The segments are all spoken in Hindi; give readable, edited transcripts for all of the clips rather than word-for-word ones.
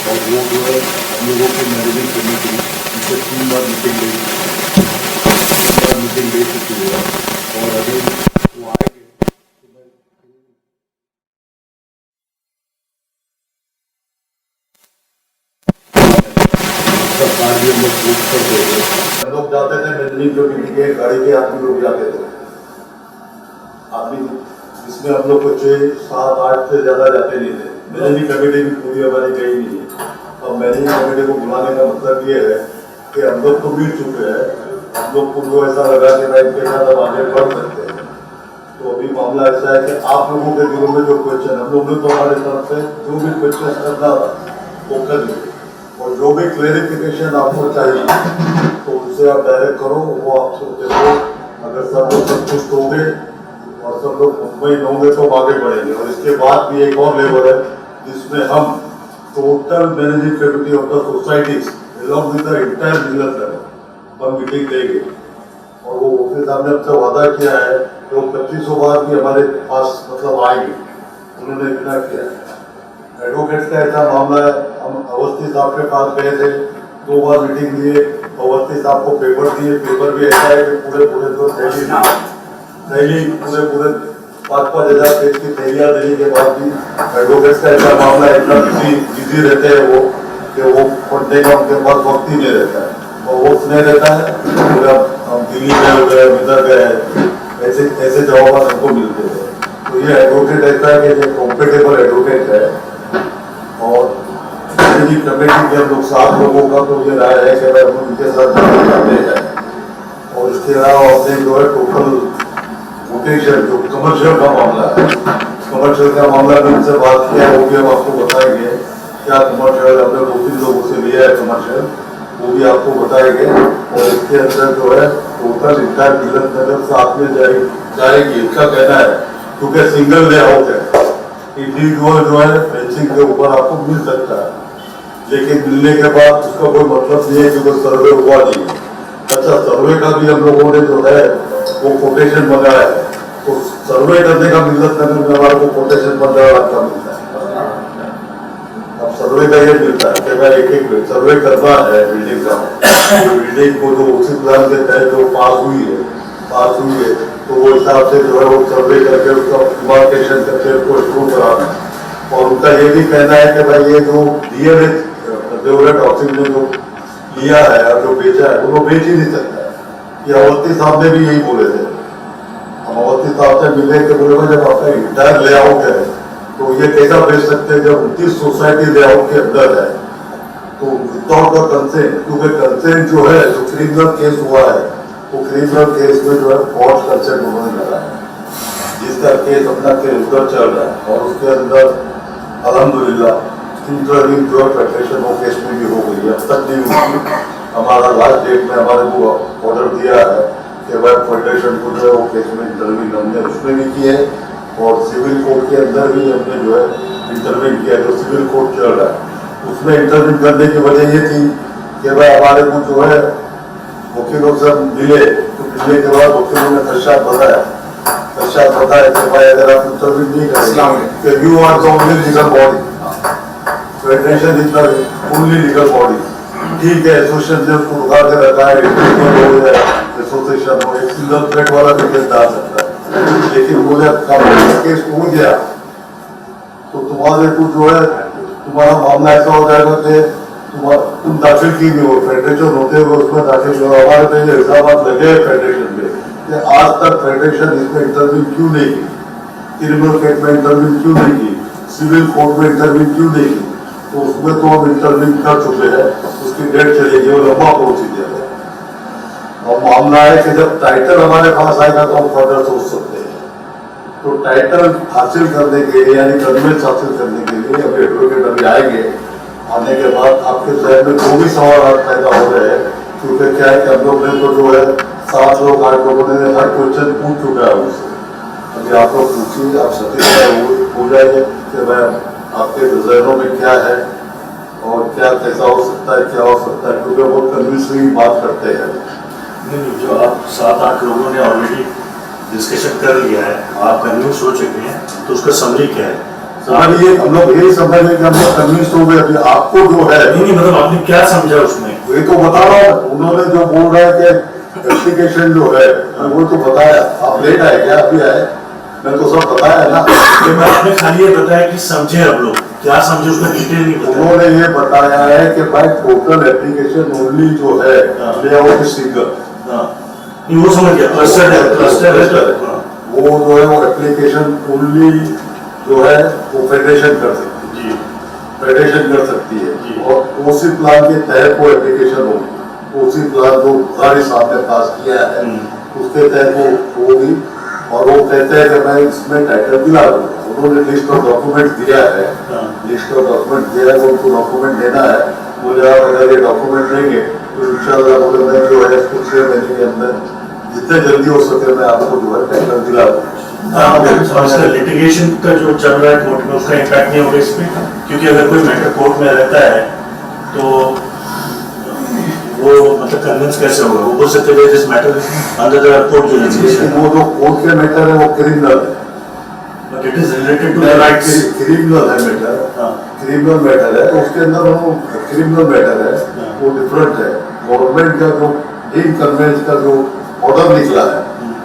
और वो जो है हम लोगों को मैनेजिंग करने के लिए उनसे 3 बार मीटिंग ले चुकी है और अभी वो आएंगे तो मैं सरकार भी हम लोग बुक कर देंगे। हम लोग जाते थे मैनेजिंग जो मीटिंग है गाड़ी के आदमी लोग जाते थे आदमी, इसमें हम लोग को 6, 7, 8 से ज़्यादा जाते नहीं थे। मैनेजिंग कमेटी भी पूरी हमारी गई नहीं है। अब मैनेजिंग कमेटी को बुलाने का मतलब ये है कि हम लोग तो मिल चुके हैं, हम लोग को ऐसा लगा कि भाई इनके साथ हम आगे बढ़ सकते हैं। तो अभी मामला ऐसा है कि आप लोगों के दिलों में जो क्वेश्चन, हम लोग ने तो हमारे तरफ से जो भी क्वेश्चन करना था वो कर लिए, और जो भी क्लेरिफिकेशन आपको चाहिए तो उनसे आप डायरेक्ट करो, वो आपसे देखो। अगर सब लोग संतुष्ट होंगे और सब लोग मुतमईन होंगे तो आगे बढ़ेंगे। और इसके बाद भी एक और लेवल है जिसमें हम total managing committee of the societies along with the entire business level पर मीटिंग लेंगे। और वो ऑफिस हमने हमसे वादा किया है तो 2500 बार भी हमारे पास मतलब आएंगे, उन्होंने इतना किया है। एडवोकेट्स का ऐसा मामला है, हम अवस्थी साहब के पास गए थे, 2 बार मीटिंग लिए, अवस्थी साहब को पेपर दिए। पेपर भी ऐसा है कि पूरे तो थैली पूरे 5-5 हज़ार पेज की थैलियाँ देने के बाद भी एडवोकेट्स का ऐसा मामला है, इतना बिजी रहते हैं वो कि वो पढ़ने का उनके पास वक्त ही नहीं रहता है और वक्त नहीं रहता है। पूरा हम दिल्ली गए हो गए, इधर गए, ऐसे जवाब हमको मिलते हैं। तो ये एडवोकेट ऐसा है कि ये कॉम्पिटेबल एडवोकेट है। और मैनेजिंग कमेटी के हम लोग 7 लोगों का तो ये राय है कि भाई हम उनके साथ जाते हैं। और इसके अलावा अपने जो है टोटल वोटेशन जो कमर्शियल का मामला है, कमर्शियल का मामला भी उनसे बात किया है, वो भी हम आपको बताएंगे क्या कमर्शियल हमने 2-3 लोगों से लिया है कमर्शियल, वो भी आपको बताएंगे। और इसके अंदर जो है टोटल इंटायर बिजनेस नगर साथ में जाएगी, इसका कहना है, क्योंकि सिंगल लेआउट है, इंडिविजुअल जो है फेंसिंग के ऊपर आपको मिल सकता है, लेकिन मिलने के बाद उसका कोई मतलब नहीं है क्योंकि सर्वे हुआ नहीं है। अच्छा, सर्वे का भी हम लोगों ने जो है वो कोटेशन मंगाया है, तो सर्वे करने का बिजनेस नगर में हमारे को कोटेशन 15 लाख का मिलता है। अब सर्वे का ये मिलता है कि भाई एक सर्वे करना है बिल्डिंग का, बिल्डिंग को जो उसी प्लान के तहत जो पास हुई है तो वो हिसाब से जो है वो सर्वे करके उसका डिमार्केशन करके उसको शुरू कराना है। और उनका ये भी कहना है कि भाई ये जो DLH डेवलप्ड हाउसिंग में जो लिया है और जो बेचा है वो बेच ही नहीं सकता है। ये अवस्थी साहब ने भी यही बोले थे, हम अवस्थी साहब से मिले के बोले जब आपका इंटायर लेआउट है तो ये कैसा बेच सकते हैं जब 29 सोसाइटी लेआउट के अंदर है तो विदाउट द कंसेंट। क्योंकि कंसेंट जो है जो क्रिमिनल केस हुआ है वो क्रिमिनल केस में जो है फॉर्ज कंसेंट उन्होंने लगा है, जिसका केस अपना केस उधर चल रहा है। और उसके अंदर अल्हम्दुलिल्लाह इंटरव्यू जो फेडरेशन वो केस में भी हो गई है, अब तक नहीं हुई। हमारा लास्ट डेट में हमारे को ऑर्डर दिया है कि भाई फेडरेशन को जो है वो केस में इंटरव्यू हमने उसमें भी किए और सिविल कोर्ट के अंदर भी हमने जो है इंटरव्यू किया। जो सिविल कोर्ट चल रहा है उसमें इंटरव्यू करने की वजह ये थी कि भाई हमारे को जो है वकीलों से मिले, तो मिलने के बाद वकीलों ने खदशात बताया कि भाई अगर आप इंटरव्यू नहीं करेंगे you are the only legal body, federation is the only legal body. ठीक है, एसोसिएशन ने उसको उठा के रखा है, एसोसिएशन हो एक सिंगल थ्रेड वाला भी केस डाल सकता है, लेकिन वो जब केस हो गया तो तुम्हारे को जो है तुम्हारा मामला ऐसा हो जाएगा कि तुम दाखिल की नहीं हो, फेडरेशन होते हुए उसमें दाखिल हो। हमारे पे ये हिसाब लगे फेडरेशन में कि आज तक फेडरेशन इसमें इंटरव्यू क्यों नहीं की, क्रिमिनल केस में इंटरव्यू क्यों नहीं की, सिविल कोर्ट में इंटरव्यू क्यों देगी, तो उसमें तो हम इंटरव्यू कर चुके हैं, उसकी डेट चलेगी, वो लंबा प्रोसीजर है। और मामला है कि जब टाइटल हमारे पास आएगा तो हम फर्दर सोच सकते हैं। तो टाइटल हासिल करने के लिए यानी कन्वेंस हासिल करने के लिए अभी एडवोकेट अभी आएंगे, आने के बाद आपके शहर में जो भी सवाल पैदा हो रहे हैं, क्योंकि क्या है कि हम लोग ने तो जो है 7 लोग 8 लोगों ने हर क्वेश्चन पूछ चुका है उससे। अभी आप लोग पूछिए, आप सटीक हो जाइए कि मैं आपके जहनों में क्या है और क्या कैसा हो सकता है, क्या हो सकता है, क्योंकि बहुत कन्विंसिंग बात करते हैं। नहीं, जो आप 7-8 लोगों ने ऑलरेडी डिस्कशन कर लिया है, आप कन्विंस हो चुके हैं, तो उसका समरी क्या है? समझिए, हम लोग यही समझ रहे कि हम लोग कन्विंस हो गए। अभी आपको जो है नहीं, मतलब आपने क्या समझा उसमें? ये तो बता रहा हूँ, उन्होंने जो बोल रहा है कि एप्लीकेशन जो है वो तो बताया। आप लेट आए क्या? अभी आए? मैं तो सब बताया ना। मैं आपने खाली ये बताया कि समझे, आप लोग क्या समझे उसका डिटेल नहीं बताया। उन्होंने ये बताया है कि भाई टोटल एप्लीकेशन ओनली जो है लेआउट सिंगल, वो समझ गया, क्लस्टर है, वो जो है वो एप्लीकेशन ओनली जो है वो फेडरेशन कर सकती है, फेडरेशन कर सकती है। और उसी प्लान के तहत वो एप्लीकेशन होगी, उसी प्लान जो हमारे साहब ने पास किया है उसके तहत वो होगी। और वो कहते हैं कि मैं इसमें टाइटल दिला दूंगा। उन्होंने लिस्ट ऑफ डॉक्यूमेंट दिया है, लिस्ट ऑफ डॉक्यूमेंट दिया है, उनको डॉक्यूमेंट देना है मुझे। अगर ये डॉक्यूमेंट देंगे तो इंशाल्लाह मैं जो है कुछ 6 महीने के अंदर जितने जल्दी हो सके मैं आपको जो है टाइटल दिला दूंगा। लिटिगेशन का जो चल रहा है कोर्ट में, उसका इम्पैक्ट नहीं होगा इसमें, क्योंकि अगर कोई मैटर कोर्ट में रहता है तो वो मतलब कन्विंस कैसे होगा? वो बोल सकते हैं this matter under the court jurisdiction. वो जो कोर्ट के मैटर है वो क्रिमिनल है, but it is related to the rights. Criminal है मैटर, क्रिमिनल मैटर है, तो उसके अंदर वो क्रिमिनल मैटर है, वो डिफरेंट है। गवर्नमेंट का जो इनकन्वेंस का जो ऑर्डर निकला है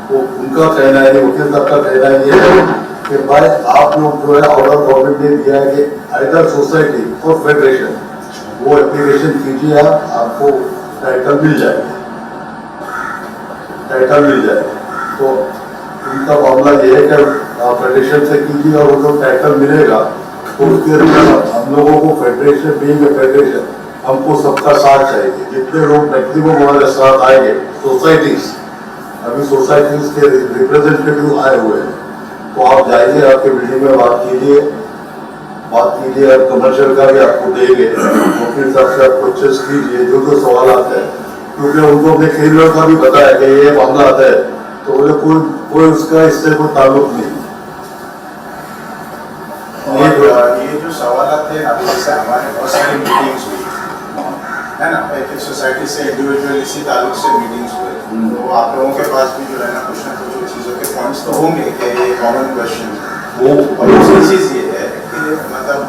वो उनका कहना है, वकील साहब का कहना ये है कि भाई आप लोग जो है ऑर्डर गवर्नमेंट ने दिया है कि आइदर सोसाइटी और फेडरेशन वो एप्लीकेशन कीजिए, आपको टाइटल मिल जाएगा, टाइटल मिल जाएगा। तो उनका मामला ये है कि आप फेडरेशन से कीजिए और उनको टाइटल मिलेगा तो उसके अंदर हम लोगों को फेडरेशन बीइंग ए फेडरेशन हमको सबका साथ चाहिए। जितने लोग मैक्सिमम हमारे साथ आएंगे सोसाइटीज, अभी सोसाइटीज के रिप्रेजेंटेटिव आए हुए हैं, तो आप जाइए, आपके मीटिंग में बात कीजिए और कमर्शियल का भी आपको देंगे। वकील साहब से आप क्वेश्चन कीजिए जो जो सवाल आते हैं, क्योंकि उनको अपने क्रिमिनल का भी बताया कि ये मामला आता है, तो बोले कोई उसका इससे कोई ताल्लुक नहीं। ये जो सवाल थे अभी जैसे हमारे बहुत सारी मीटिंग्स हुई है ना, एक सोसाइटी से इंडिविजुअल इसी ताल्लुक से मीटिंग्स हुए, तो आप लोगों के पास भी जो है ना कुछ ना कुछ चीज़ों के पॉइंट्स तो होंगे कि ये कॉमन क्वेश्चन वो। और दूसरी चीज़ ये है कि मतलब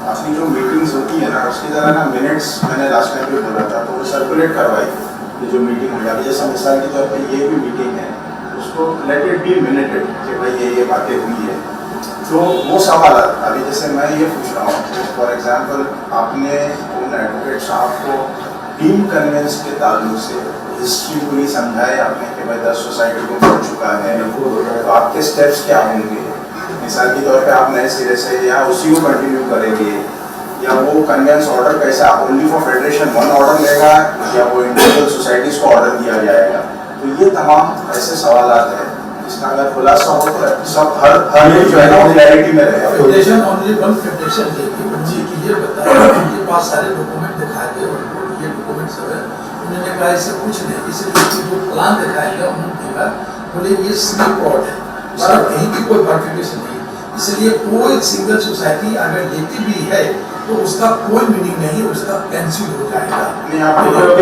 अपनी जो मीटिंग्स होती है ना उसकी तरह ना मिनट्स मैंने लास्ट टाइम भी बोला था, तो वो सर्कुलेट करवाई ये जो मीटिंग हो जाती है। जैसे मिसाल के तौर पर ये भी मीटिंग है, उसको लेट इट बी मिनटेड कि भाई ये बातें हुई है। तो वो सवाल अभी जैसे मैं ये पूछ रहा हूँ, फॉर एग्जांपल आपने उन एडवोकेट साहब को टीम कन्वेंस के ताल्लुक से हिस्ट्री पूरी समझाए आपने कि भाई 10 सोसाइटी को मिल चुका है, तो आपके स्टेप्स क्या होंगे? मिसाल के तौर पे आप नए सिरे से या उसी को कंटिन्यू करेंगे, या वो कन्वेंस ऑर्डर कैसा ओनली फॉर फेडरेशन 1 ऑर्डर लेगा या वो इंडिविजुअल सोसाइटीज को ऑर्डर दिया जाएगा? तो ये तमाम ऐसे सवाल हैं इसका अगर खुलासा हो तो सब हर जो है ना वो क्लैरिटी में रहेगा। फेडरेशन ओनली वन फेडरेशन लेके उनसे कि ये बताया, उनके पास सारे डॉक्यूमेंट दिखाए थे, उनको ये डॉक्यूमेंट सब है, उन्होंने कहा इससे कुछ नहीं, इसलिए जो प्लान दिखाएगा उन्होंने देखा, बोले ये सिंगल प्लॉट है, इसमें कहीं की कोई कॉन्ट्रीब्यूशन नहीं, इसलिए कोई सिंगल सोसाइटी अगर लेती भी है तो उसका कोई मीनिंग नहीं, उसका कैंसिल हो जाएगा। नहीं आप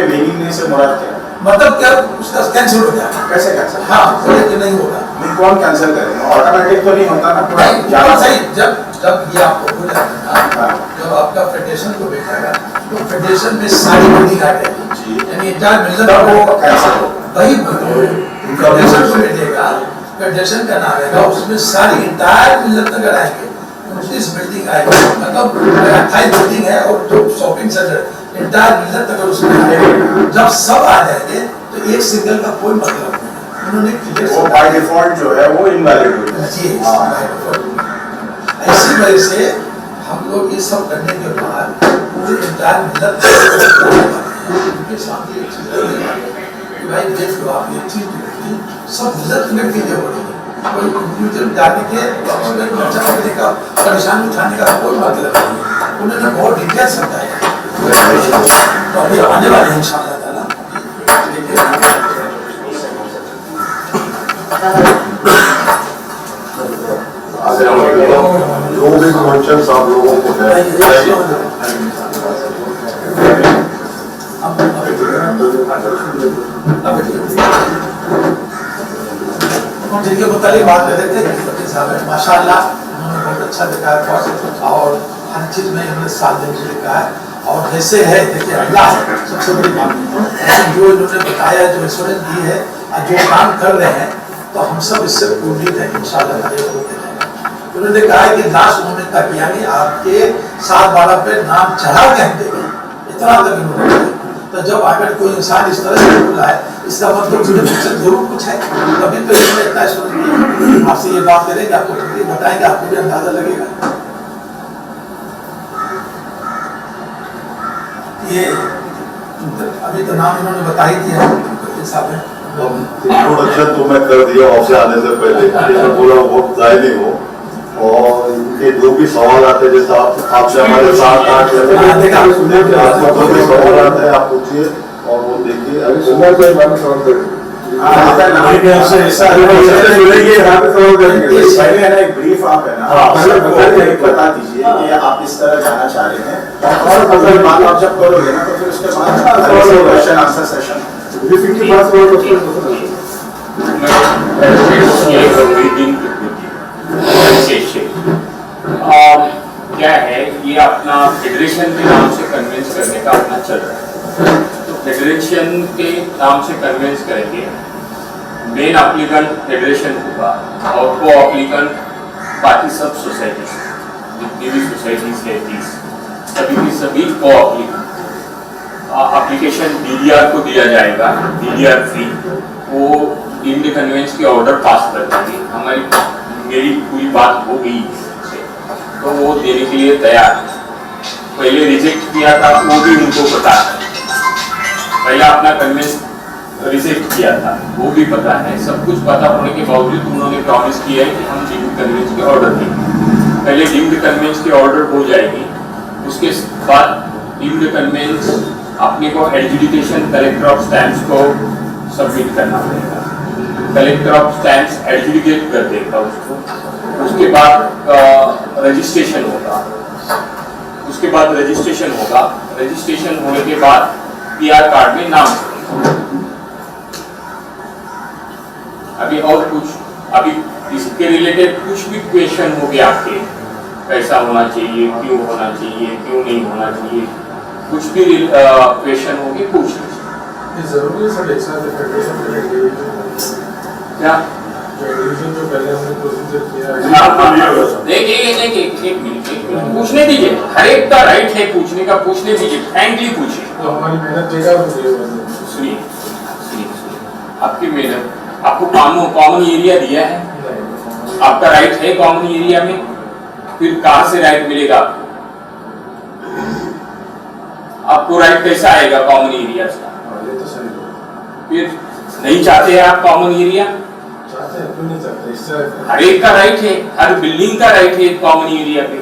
मीनिंग नहीं से मुराद क्या मतलब क्या उसका कैंसिल हो जाएगा? कैसे कैंसिल? हाँ, बोले कि नहीं होगा। नहीं कौन कैंसिल करेगा? ऑटोमेटिक तो नहीं होता ना पूरा सही। जब ये आपको हो जाएगा ना, जब आपका फेडरेशन को भेजेगा तो फेडरेशन में सारी मीटिंग आ जाएगी, यानी इंटायर मिलकर वो कैंसिल हो वही फेडरेशन को भेजेगा, फेडरेशन का नाम आएगा, उसमें सारी इंटायर मिलत नगर आएंगे, इस बिल्डिंग आएगी, मतलब 28 बिल्डिंग है और जो शॉपिंग सेंटर इंटायर मिलत नगर उसमें आएगा। जब सब आ जाएंगे तो एक सिंगल का कोई मतलब नहीं, उन्होंने वो बाय डिफॉल्ट जो है वो इनवैलिड हो जी इसी वजह से हम लोग ये सब करने के बाद पूरे इंटायर मिलत उनके सामने एक चीज करने वाले कि भाई देख लो आप ये चीज देखती सब मिलत मिलत के लिए बढ़ेगी कोई इंडिविजुअल जाने के खर्चा करने का परेशानी उठाने का कोई मतलब नहीं। उन्होंने बहुत डिटेल समझाया तो अभी आने वाले हैं इंशाअल्लाह ताला। जो भी कॉन्शियस आप लोगों को है जिनके मुतालिक बात कर रहे थे साहब माशाअल्लाह उन्होंने बहुत अच्छा दिखाया और हर चीज में इन्होंने साथ देने के लिए कहा है और जैसे है देखिए अल्लाह सबसे बड़ी बात जो इन्होंने बताया जो एश्योरेंस दी है और जो काम कर रहे हैं तो हम सब इससे उम्मीद है इंशाअल्लाह उन्होंने कहा है कि लास्ट मोमेंट तक यानी आपके 7/12 पे नाम चढ़ा के हम देंगे इतना तक इन्होंने कहा। तो जब अगर कोई इंसान इस तरह से बोला है इसका मतलब उसके पीछे जरूर कुछ है तभी तो इन्होंने इतना एश्योरेंस आपसे ये बात करेंगे आपको बताएंगे आपको भी अंदाजा लगेगा। ये अभी तो नाम इन्होंने बता ही दिया साहब है इंट्रोडक्शन तो मैं कर दिया आपसे आने से पहले मैं बोला वो जाए नहीं हो और इनके जो भी सवाल आते हैं जैसे आपसे हमारे 7-8 जो भी सवाल आते हैं आप पूछिए और वो देखिए एक ब्रीफ आप है ना बता दीजिए कि आप इस तरह जाना चाह रहे हैं और अगर बात आप जब करोगे ना तो फिर उसके बाद क्वेश्चन आंसर सेशन क्या है ये अपना फेडरेशन के नाम से कन्विंस करने का अपना चल रहा है। तो फेडरेशन के नाम से कन्विंस करेंगे मेन एप्लीकेंट फेडरेशन होगा और को एप्लीकेंट बाकी सब सोसाइटी जितनी भी सोसाइटीज है सभी की सभी को एप्लीकेशन DDR को दिया जाएगा। DDR फ्री वो डीम्ड कन्वेंस के ऑर्डर पास कर देंगे। मेरी पूरी बात हो गई तो वो देने के लिए तैयार है। पहले रिजेक्ट किया था वो भी उनको पता है, पहले अपना कन्वेंस रिजेक्ट किया था वो भी पता है। सब कुछ पता होने के बावजूद उन्होंने प्रॉमिस किया है कि हम डीम्ड कन्वेंस के ऑर्डर देंगे। पहले डीम्ड कन्वेंस के ऑर्डर हो जाएगी, उसके बाद डीम्ड कन्वेंस अपने को एडजुडिकेशन कलेक्टर ऑफ स्टैम्प्स को सबमिट करना पड़ेगा। कलेक्टर ऑफ स्टैम्प्स एडजुडिकेट कर देगा उसको, उसके बाद रजिस्ट्रेशन होगा। रजिस्ट्रेशन होने के बाद PR कार्ड में नाम अभी और कुछ अभी इसके रिलेटेड कुछ भी क्वेश्चन हो गया आपके कैसा होना चाहिए, क्यों होना चाहिए, क्यों नहीं होना चाहिए, कुछ भी क्वेश्चन हो गए पूछ लीजिए। जरूरी है सर एक साथ फेडरेशन क्या जो पहले हमने प्रोसीजर किया देखिए एक मिनट पूछने दीजिए, हर एक का राइट है पूछने का, पूछने दीजिए, फ्रैंकली पूछिए। तो हमारी मेहनत देगा सुनिए आपकी मेहनत आपको कॉमन एरिया दिया है, आपका राइट है कॉमन एरिया में, फिर कहां से राइट मिलेगा आपको राइट कैसा आएगा कॉमन एरिया से? ये तो सही फिर नहीं चाहते हैं आप कॉमन एरिया? चाहते हैं, क्यों नहीं चाहते? इससे हर एक का राइट है, हर बिल्डिंग का राइट है कॉमन एरिया पे,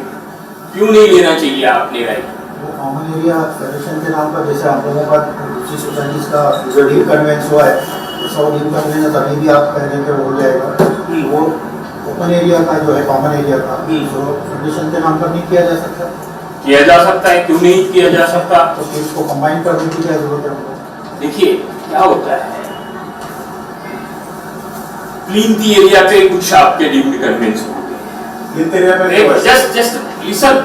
क्यों नहीं लेना चाहिए आपने राइट? वो कॉमन एरिया फेडरेशन के नाम पर जैसे आप लोगों का दूसरी सोसाइटीज का जो डीम कन्वेंस हुआ है जैसा वो डीम कन्वेंस अभी भी आप कह रहे हैं हो जाएगा, वो ओपन एरिया का जो है कॉमन एरिया का जो फेडरेशन के नाम पर नहीं किया जा सकता? किया जा सकता है, क्यों नहीं किया जा सकता? तो फिर इसको कंबाइन करने की क्या जरूरत है? देखिए क्या होता है, प्लींथ एरिया पे कुछ आपके डीम्ड कन्वेंस हो गए। just listen,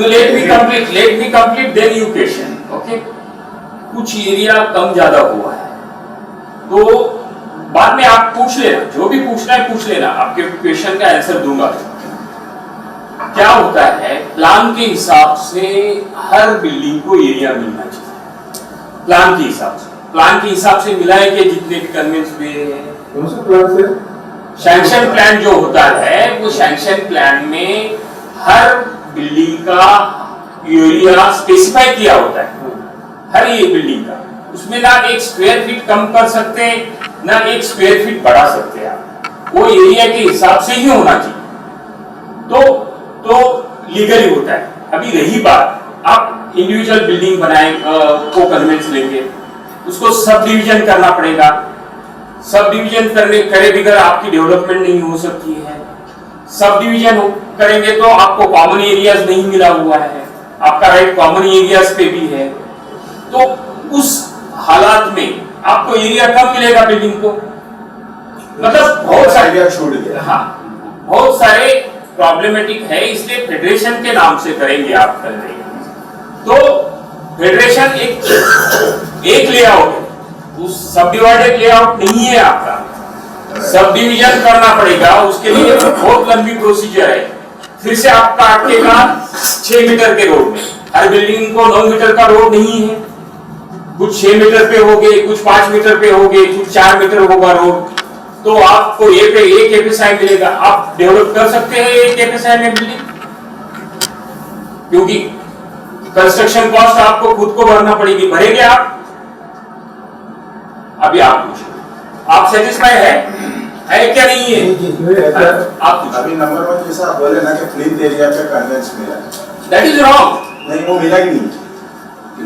let me complete then you question, okay? कुछ एरिया कम ज्यादा हुआ है तो बाद में आप पूछ लेना, जो भी पूछना है पूछ लेना, आपके क्वेश्चन का आंसर दूंगा। क्या होता है, प्लान के हिसाब से हर बिल्डिंग को एरिया मिलना चाहिए, प्लान के हिसाब से मिला है कि जितने भी कन्वेंस हुए हैं। कौन सा प्लान से? सैंक्शन प्लान जो होता है वो सैंक्शन प्लान में हर बिल्डिंग का एरिया स्पेसिफाई किया होता है, हर ये बिल्डिंग का। उसमें ना एक स्क्वायर फीट कम कर सकते हैं ना एक स्क्वायर फीट बढ़ा सकते हैं आप, वो एरिया के हिसाब से ही होना चाहिए, तो लीगली होता है। अभी रही बात, आप इंडिविजुअल बिल्डिंग बनाए को कन्वेंस लेंगे, उसको सब डिवीजन करना पड़ेगा, सब डिवीजन करे बगैर आपकी डेवलपमेंट नहीं हो सकती है। सब डिवीजन करेंगे तो आपको कॉमन एरियाज नहीं मिला हुआ है, आपका राइट कॉमन एरियाज पे भी है, तो उस हालात में आपको एरिया कम मिलेगा बिल्डिंग को, मतलब बहुत सारे छूट गया। हाँ, बहुत सारे प्रॉब्लमेटिक है, इसलिए फेडरेशन के नाम से करेंगे आप कर रहे हैं। तो फेडरेशन एक लेआउट है, उस सब डिवाइडेड लेआउट नहीं है आपका, सब डिवीजन करना पड़ेगा, उसके लिए बहुत लंबी प्रोसीजर है। फिर से आप काटेगा 6 मीटर के रोड में, हर बिल्डिंग को 9 मीटर का रोड नहीं है, कुछ 6 मीटर पे हो गए, कुछ 5 मीटर पे हो गए, कुछ 4 मीटर होगा रोड, तो आपको एक एफएसआई मिलेगा। आप डेवलप कर सकते हैं एक एफएसआई में बिल्डिंग, क्योंकि कंस्ट्रक्शन कॉस्ट आपको खुद को भरना पड़ेगी, भरेंगे आप? अभी आप पूछो, आप सेटिस्फाई है क्या नहीं है? आप पूछो। अभी नंबर 1 जैसा आप बोले ना कि प्लिंथ एरिया पे कन्वेंस मिला, दैट इज रॉन्ग, नहीं वो मिला ही नहीं।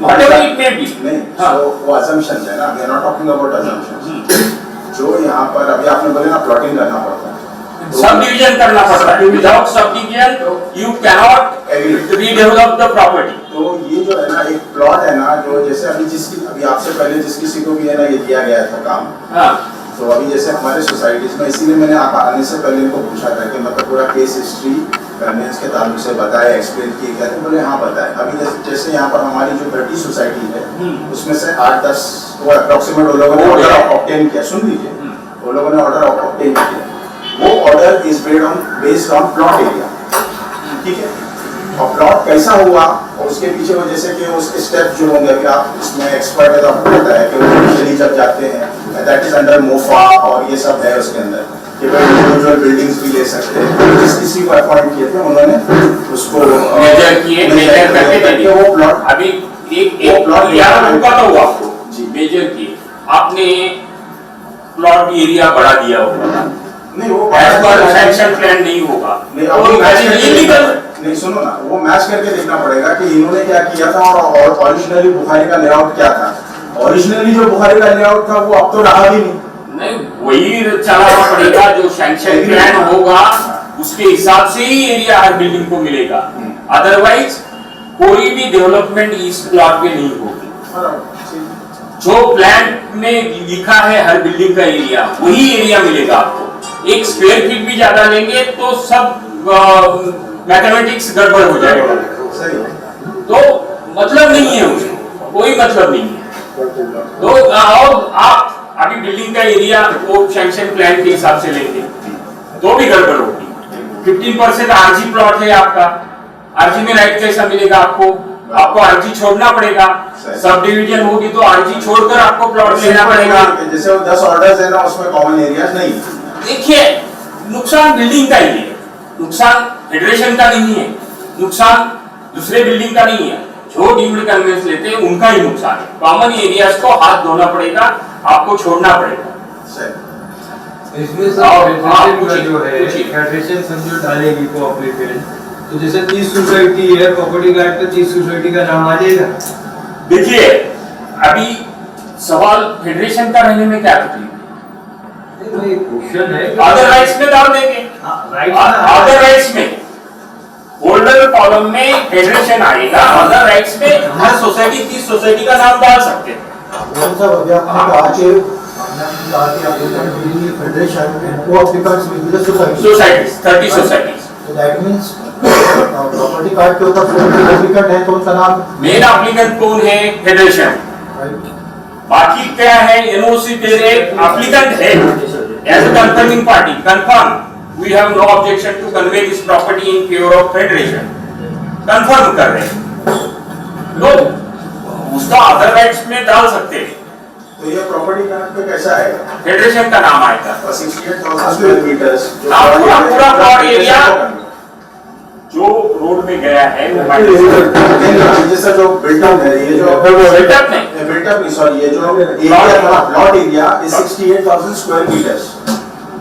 Whatever it may be. नहीं, हाँ। वो assumptions है ना, we are not talking about assumptions। जो यहाँ पर अभी आपने बोले ना प्लॉटिंग करना पड़ता है, सब डिवीजन करना पड़ता है, without sub division you cannot redevelop the property. तो ये जो है ना एक प्लॉट है ना, जो जैसे अभी आपसे पहले जिस किसी को भी है ना ये दिया गया था काम, हाँ, तो अभी जैसे हमारे सोसाइटीज में, इसीलिए मैंने आप आने से पहले इनको पूछा था कि मतलब पूरा केस हिस्ट्री कन्वेंस के ताल्लुक से बताए, एक्सप्लेन किए गए थे, बोले हाँ बताए। अभी जैसे यहाँ पर हमारी जो 30 सोसाइटी है उसमें से 8-10 वो अप्रोक्सीमेट वो लोगों ने ऑर्डर ऑब्टेन किया, सुन लीजिए, वो लोगों ने ऑर्डर ऑब्टेन किया, वो order is based on plot area, ठीक है। और प्लॉट कैसा हुआ और उसके पीछे वो जैसे कि उसके स्टेप जो होंगे, अभी आप इसमें एक्सपर्ट है तो आपको पता है कि वो इनिशियली जब जाते हैं दैट इज अंडर मोफा और ये सब है उसके अंदर कि भाई इंडिविजुअल बिल्डिंग्स भी ले सकते हैं। जिस किसी को अपॉइंट किए थे उन्होंने उसको मेजर किए, मेजर करके वो प्लॉट अभी एक प्लॉट यार रुका तो हुआ आपको जी। मेजर किए, आपने प्लॉट एरिया बढ़ा दिया होगा, नहीं वो एज पर सैंक्शन प्लान नहीं होगा, नहीं, और इलीगल। नहीं सुनो ना, वो मैच करके देखना पड़ेगा कि इन्होंने क्या किया था और ओरिजिनली बुखारी का लेआउट क्या था। ओरिजिनली जो बुखारी का लेआउट था वो अब तो रहा भी नहीं, वही चलाना पड़ेगा, जो सैंक्शन प्लान होगा उसके हिसाब से ही एरिया हर बिल्डिंग को मिलेगा, अदरवाइज कोई भी डेवलपमेंट इस प्लॉट पे नहीं होगी। जो प्लान में लिखा है हर बिल्डिंग का एरिया, वही एरिया मिलेगा आपको। एक स्क्वायर फीट भी ज्यादा लेंगे तो सब मैथमेटिक्स गड़बड़ हो जाएगा, सही। तो मतलब नहीं है उसको, कोई मतलब नहीं है। तो और आप अभी बिल्डिंग का एरिया वो सैंक्शन प्लान के हिसाब से लेंगे तो भी गड़बड़ होगी। 15% आरजी प्लॉट है आपका, आरजी में राइट कैसा मिलेगा आपको? आपको आरजी छोड़ना पड़ेगा, सब डिवीजन होगी तो आरजी छोड़कर आपको प्लॉट लेना पड़ेगा। जैसे वो 10 ऑर्डर्स है ना, उसमें कॉमन एरियाज नहीं। देखिए, नुकसान बिल्डिंग का ही है, नुकसान फेडरेशन का नहीं है, नुकसान दूसरे बिल्डिंग का नहीं है। जो डीम्ड कन्वेंस लेते हैं उनका ही नुकसान है। कॉमन एरियाज को हाथ धोना पड़ेगा, आपको छोड़ना पड़ेगा। इसमें कुछ- जो है कुछ- फेडरेशन समझो डालेगी कोऑपरेटिव, तो जैसे 30 सोसाइटी है, प्रॉपर्टी कार्ड पे 30 सोसाइटी का नाम आ जाएगा। देखिए, अभी सवाल फेडरेशन का रहने में क्या तकलीफ है? क्वेश्चन है अदर राइट्स में डाल देंगे, अदर राइट्स में होल्डर कॉलम में फेडरेशन आएगा, अदर राइट्स में हर सोसाइटी 30 सोसाइटी का नाम डाल सकते हैं। साहब अभी आपने कहा कि फेडरेशन को applicants will be the society. Societies 30 societies, So that means property card के ऊपर एप्लीकेंट है तो उनका नाम मेन एप्लीकेंट कौन है? फेडरेशन। राइट। बाकी क्या है? एनओसी तेरे एप्लीकेंट है as a confirming party, confirm we have no objection to convey this property in favour of federation, confirm कर रहे हैं तो उसका अदर राइट्स में डाल सकते हैं। तो ये प्रॉपर्टी कार्ड पे कैसा आएगा? फेडरेशन का नाम आएगा। 68,000 स्क्वायर मीटर्स पूरा प्लॉट एरिया जो रोड में गया है वो जैसा जो बिल्टअप है, ये जो बिल्टअप नहीं, बिल्टअप नहीं, सॉरी, ये जो area plot area is 68,000 square metres.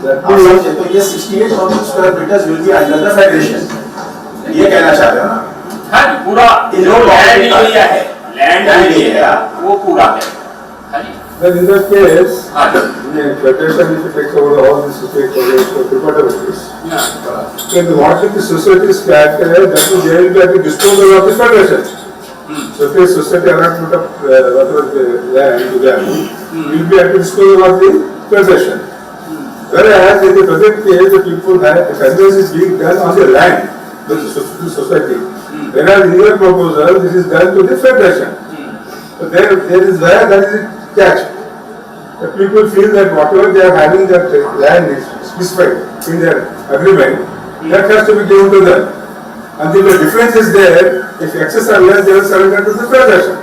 तो ये 68,000 square metres will be under the federation, ये कहना चाह रहे हो ना? हाँ जी, पूरा जो लैंड एरिया है, लैंड एरिया वो पूरा है। हाँ जी, Then in that case, हाँ जी, the federation if it takes over all the society, whatever it is, then what if the society is character, that is they will be at the disposal of the federation. So if the society allotment of whatever the land to them will be at the disposal of the federation. Whereas in the present case, the people have, the conveyance is being done on the land, the society. Whereas in your proposal, this is done to the federation. So there is where that is catch. The people feel that whatever they are having that land is specified in their agreement, that has to be given to them. And if the difference is there, if excess or less, they will surrender to the federation.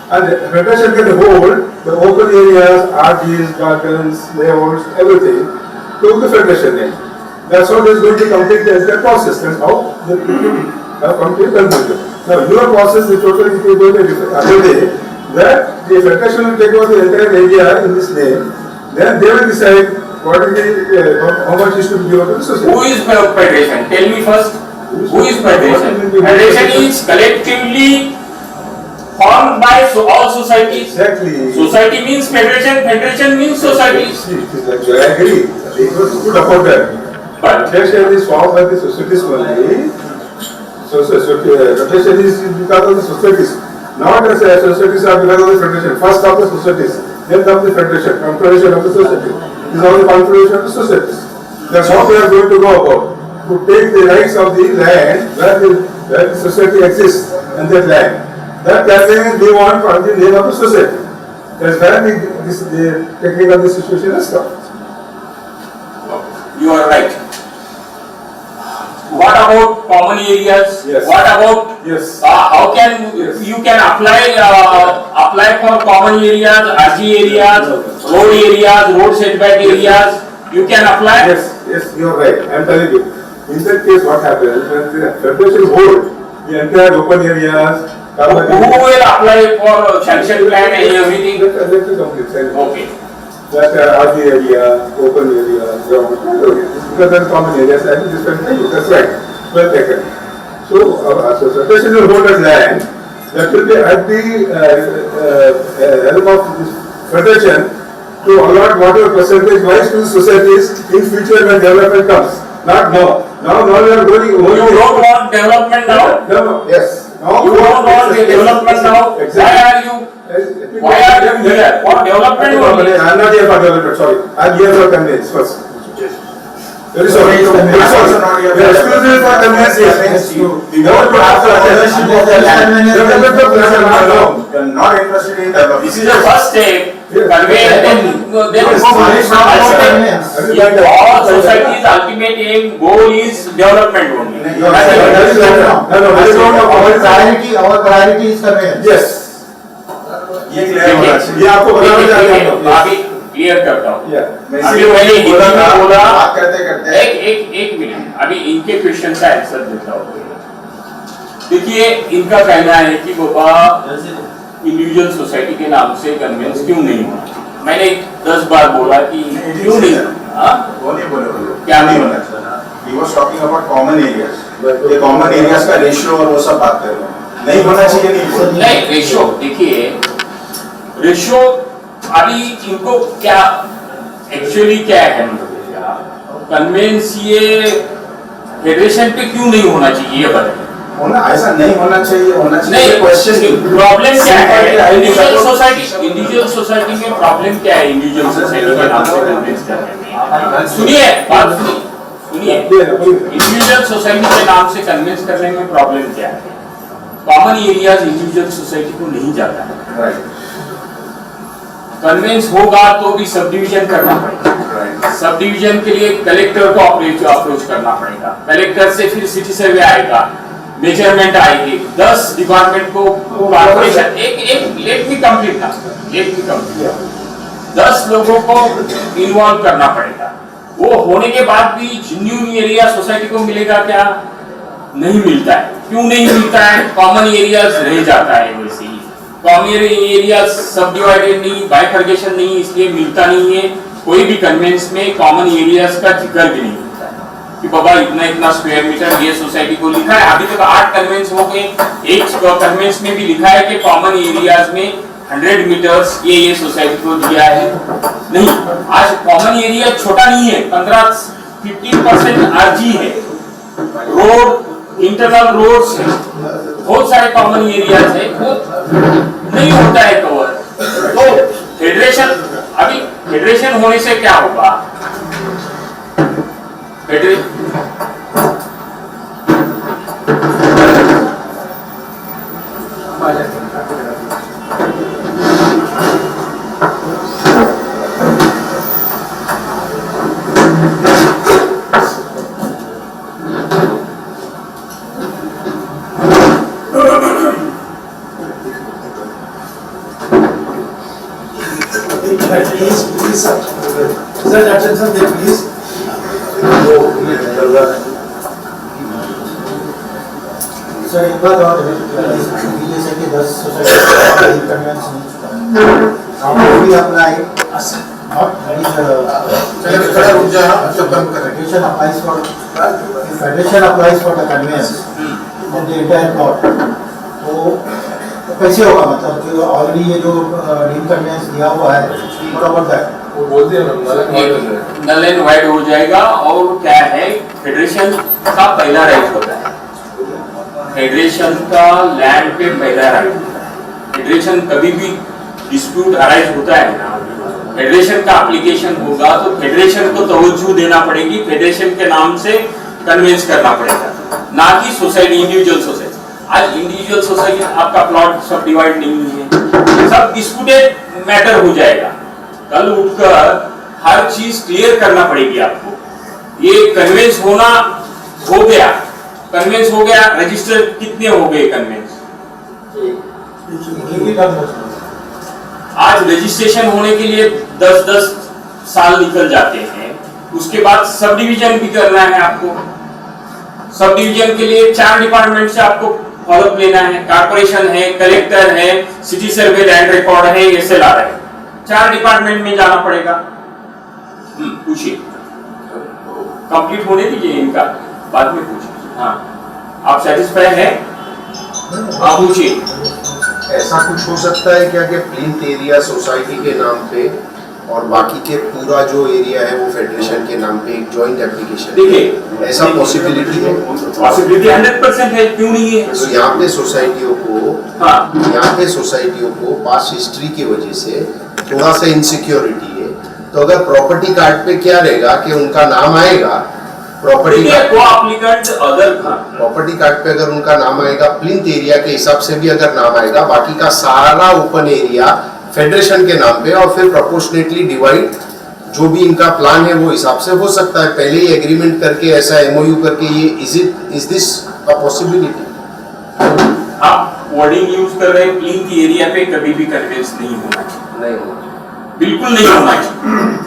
And the federation can hold the open areas, RGs, gardens, layouts, everything to the federation name. That's how they is going to complete the entire process. That's how the people have come to a conclusion. Now, your process is totally going to different other day, that the federation will take over the entire area in this name, then they will decide what is the, how much is to be given to the society. who is federation? Tell me first, who is federation? Federation is collectively formed by all societies. Exactly. Society means federation, federation means societies. See, it is like, I agree, it was good about that. But Federation is formed by the societies only. So, federation is because of the societies. Not as societies are because of the federation. First of the societies, then comes the federation, confederation of the society. This is all the confederation of the societies. That's how we are going to go about. To take the rights of the land where the society exists and that land. That land they want for the name of the society. That's where the technique of the situation has come. you are right. What about common areas? Yes. What about Yes. how can Yes. you can apply for common areas, RG areas, road areas, road setback areas? You can apply. Yes, yes, you are right. I am telling you. In that case, what happens when the federation hold the entire open areas, Who will apply for sanction plan and everything? Let me complete. Sir. Okay. That RG area, open area, ground, because there are common areas, I think this can tell you. That's right. Well taken. So, so federation will hold as land. That will be at the realm of this federation to allot whatever percentage wise to the societies in future when development comes. Not now. Now we are going. You don't want development now? No, yes. Now You don't want the development now? Exactly. Why are you here? For development only? I am not here for development, sorry. I am here for conveyance first. Very sorry. Very sorry. We are exclusive for conveyance, yes. We want to have the ownership of the land. Development of land are not allowed. We are not interested in development. This is the first step. Yes. Convey and then Yes. all society's ultimate aim, goal is development only. No, that is not our priority is conveyance. Yes. ये क्लियर होना चाहिए। ये आपको बताना चाहिए। अभी क्लियर करता हूँ। Yeah. अभी मैंने हिंदी में बोला, बात करते करते एक मिनट, अभी इनके क्वेश्चन का आंसर देता हूँ। देखिए, इनका कहना है कि बाबा इंडिविजुअल सोसाइटी के नाम से कन्वेंस क्यों नहीं होना? मैंने 10 बार बोला कि क्यों नहीं? वो नहीं बोले क्या नहीं होना चाहिए? He was talking about common areas. ये common areas का रेशियो और वो सब बात कर रहे हैं। नहीं होना चाहिए नहीं, रेशो देखिए, रेशो अभी इनको क्या एक्चुअली क्या है, कन्वेंस ये फेडरेशन पे क्यों नहीं होना चाहिए ये बताइए। होना ऐसा नहीं होना चाहिए, होना चाहिए। नहीं, क्वेश्चन प्रॉब्लम क्या है? इंडिविजुअल सोसाइटी में प्रॉब्लम क्या है? इंडिविजुअल सोसाइटी के नाम से कन्वेंस करने में, सुनिए बात सुनिए, इंडिविजुअल सोसाइटी के नाम से कन्वेंस करने में प्रॉब्लम क्या है? कॉमन एरियाज इंडिविजुअल सोसाइटी को नहीं जाता है। कन्वेंस होगा तो भी सब डिवीजन करना पड़ेगा। सब डिवीजन के लिए कलेक्टर को अप्रोच करना पड़ेगा। कलेक्टर से फिर सिटी सर्वे आएगा, मेजरमेंट आएगी, 10 डिपार्टमेंट को कॉर्पोरेशन एक लेट मी कंप्लीट ना, 10 लोगों को इन्वॉल्व करना पड़ेगा। वो होने के बाद भी न्यू एरिया सोसाइटी को मिलेगा क्या? नहीं मिलता है। क्यों नहीं मिलता है? कॉमन एरियाज रह जाता है वैसे ही। कॉमन एरिया सब डिवाइडेड नहीं, बाइफर्केशन नहीं, इसलिए मिलता नहीं है। कोई भी कन्वेंस में कॉमन एरियाज का जिक्र भी नहीं होता है कि बाबा इतना इतना स्क्वायर मीटर ये सोसाइटी को लिखा है। अभी तक 8 कन्वेंस हो गए, एक कन्वेंस में भी लिखा है कि कॉमन एरियाज में 100 मीटर्स ये सोसाइटी को दिया है। नहीं, आज कॉमन एरिया छोटा नहीं है, 15-15% आरजी है, रोड इंटरनल रोड्स है, बहुत सारे कॉमन एरियाज है, वो नहीं होता है कवर। तो फेडरेशन, अभी फेडरेशन होने से क्या होगा? Please, sir, attention there, please. Sir एक बात और है, जैसे कि 10 सोसाइटी कन्वेंस नहीं चुका है, भी apply federation applies for the conveyance of the entire plot, तो कैसे होगा? मतलब कि ऑलरेडी ये जो डीम कन्वेंस दिया हुआ है थोड़ा बढ़ता है, वो बोलते हैं नल एंड वाइड हो जाएगा। और क्या है, फेडरेशन का पहला राइट होता है, फेडरेशन का लैंड पे पहला राइट होता है। फेडरेशन कभी भी डिस्प्यूट अराइज होता है ना, फेडरेशन का एप्लीकेशन होगा तो फेडरेशन को तवज्जो देना पड़ेगी, फेडरेशन के नाम से कन्वेंस करना पड़ेगा, ना कि सोसाइटी, इंडिविजुअल सोसाइटी। आज इंडिविजुअल सोसाइटी आपका प्लॉट सब डिवाइड नहीं है, सब डिस्प्यूटेड मैटर हो जाएगा। कल उठकर हर चीज क्लियर करना पड़ेगी आपको। ये कन्वेंस होना हो गया, कन्वेंस हो गया, रजिस्टर कितने हो गए कन्वेंस? आज रजिस्ट्रेशन होने के लिए 10-10 साल निकल जाते हैं। उसके बाद सब डिवीजन भी करना है आपको। सब डिवीजन के लिए 4 डिपार्टमेंट से आपको फॉलोअप लेना है, कारपोरेशन है, कलेक्टर है, सिटी सर्वे, लैंड रिकॉर्ड है, SLR है, 4 डिपार्टमेंट में जाना पड़ेगा। पूछिए, कंप्लीट होने दीजिए इनका, बाद में पूछिए। हाँ, आप सेटिस्फाई है? हाँ, पूछिए। ऐसा कुछ हो सकता है क्या कि प्लिंथ एरिया सोसाइटी के नाम पे और बाकी के पूरा जो एरिया है वो फेडरेशन के नाम पे एक जॉइंट एप्लीकेशन? देखिए, ऐसा पॉसिबिलिटी है? पॉसिबिलिटी 100% है, क्यों नहीं है? तो यहाँ पे सोसाइटियों को, हाँ, यहाँ पे सोसाइटियों को पास्ट हिस्ट्री की वजह से थोड़ा सा इनसिक्योरिटी है, तो अगर प्रॉपर्टी कार्ड पे क्या रहेगा कि उनका नाम आएगा, प्रॉपर्टी कार्ड पे अगर उनका नाम आएगा, प्लिंथ एरिया के हिसाब से भी अगर नाम आएगा, बाकी का सारा ओपन एरिया फेडरेशन के नाम पे, और फिर प्रोपोर्शनेटली डिवाइड जो भी इनका प्लान है वो हिसाब से हो सकता है। पहले ही एग्रीमेंट करके ऐसा MOU करके, ये इज दिस अ पॉसिबिलिटी? आप वर्डिंग यूज कर रहे हैं, प्लिंथ एरिया पे कभी भी कन्वेंस नहीं होना चाहिए। नहीं होना, बिल्कुल नहीं होना चाहिए।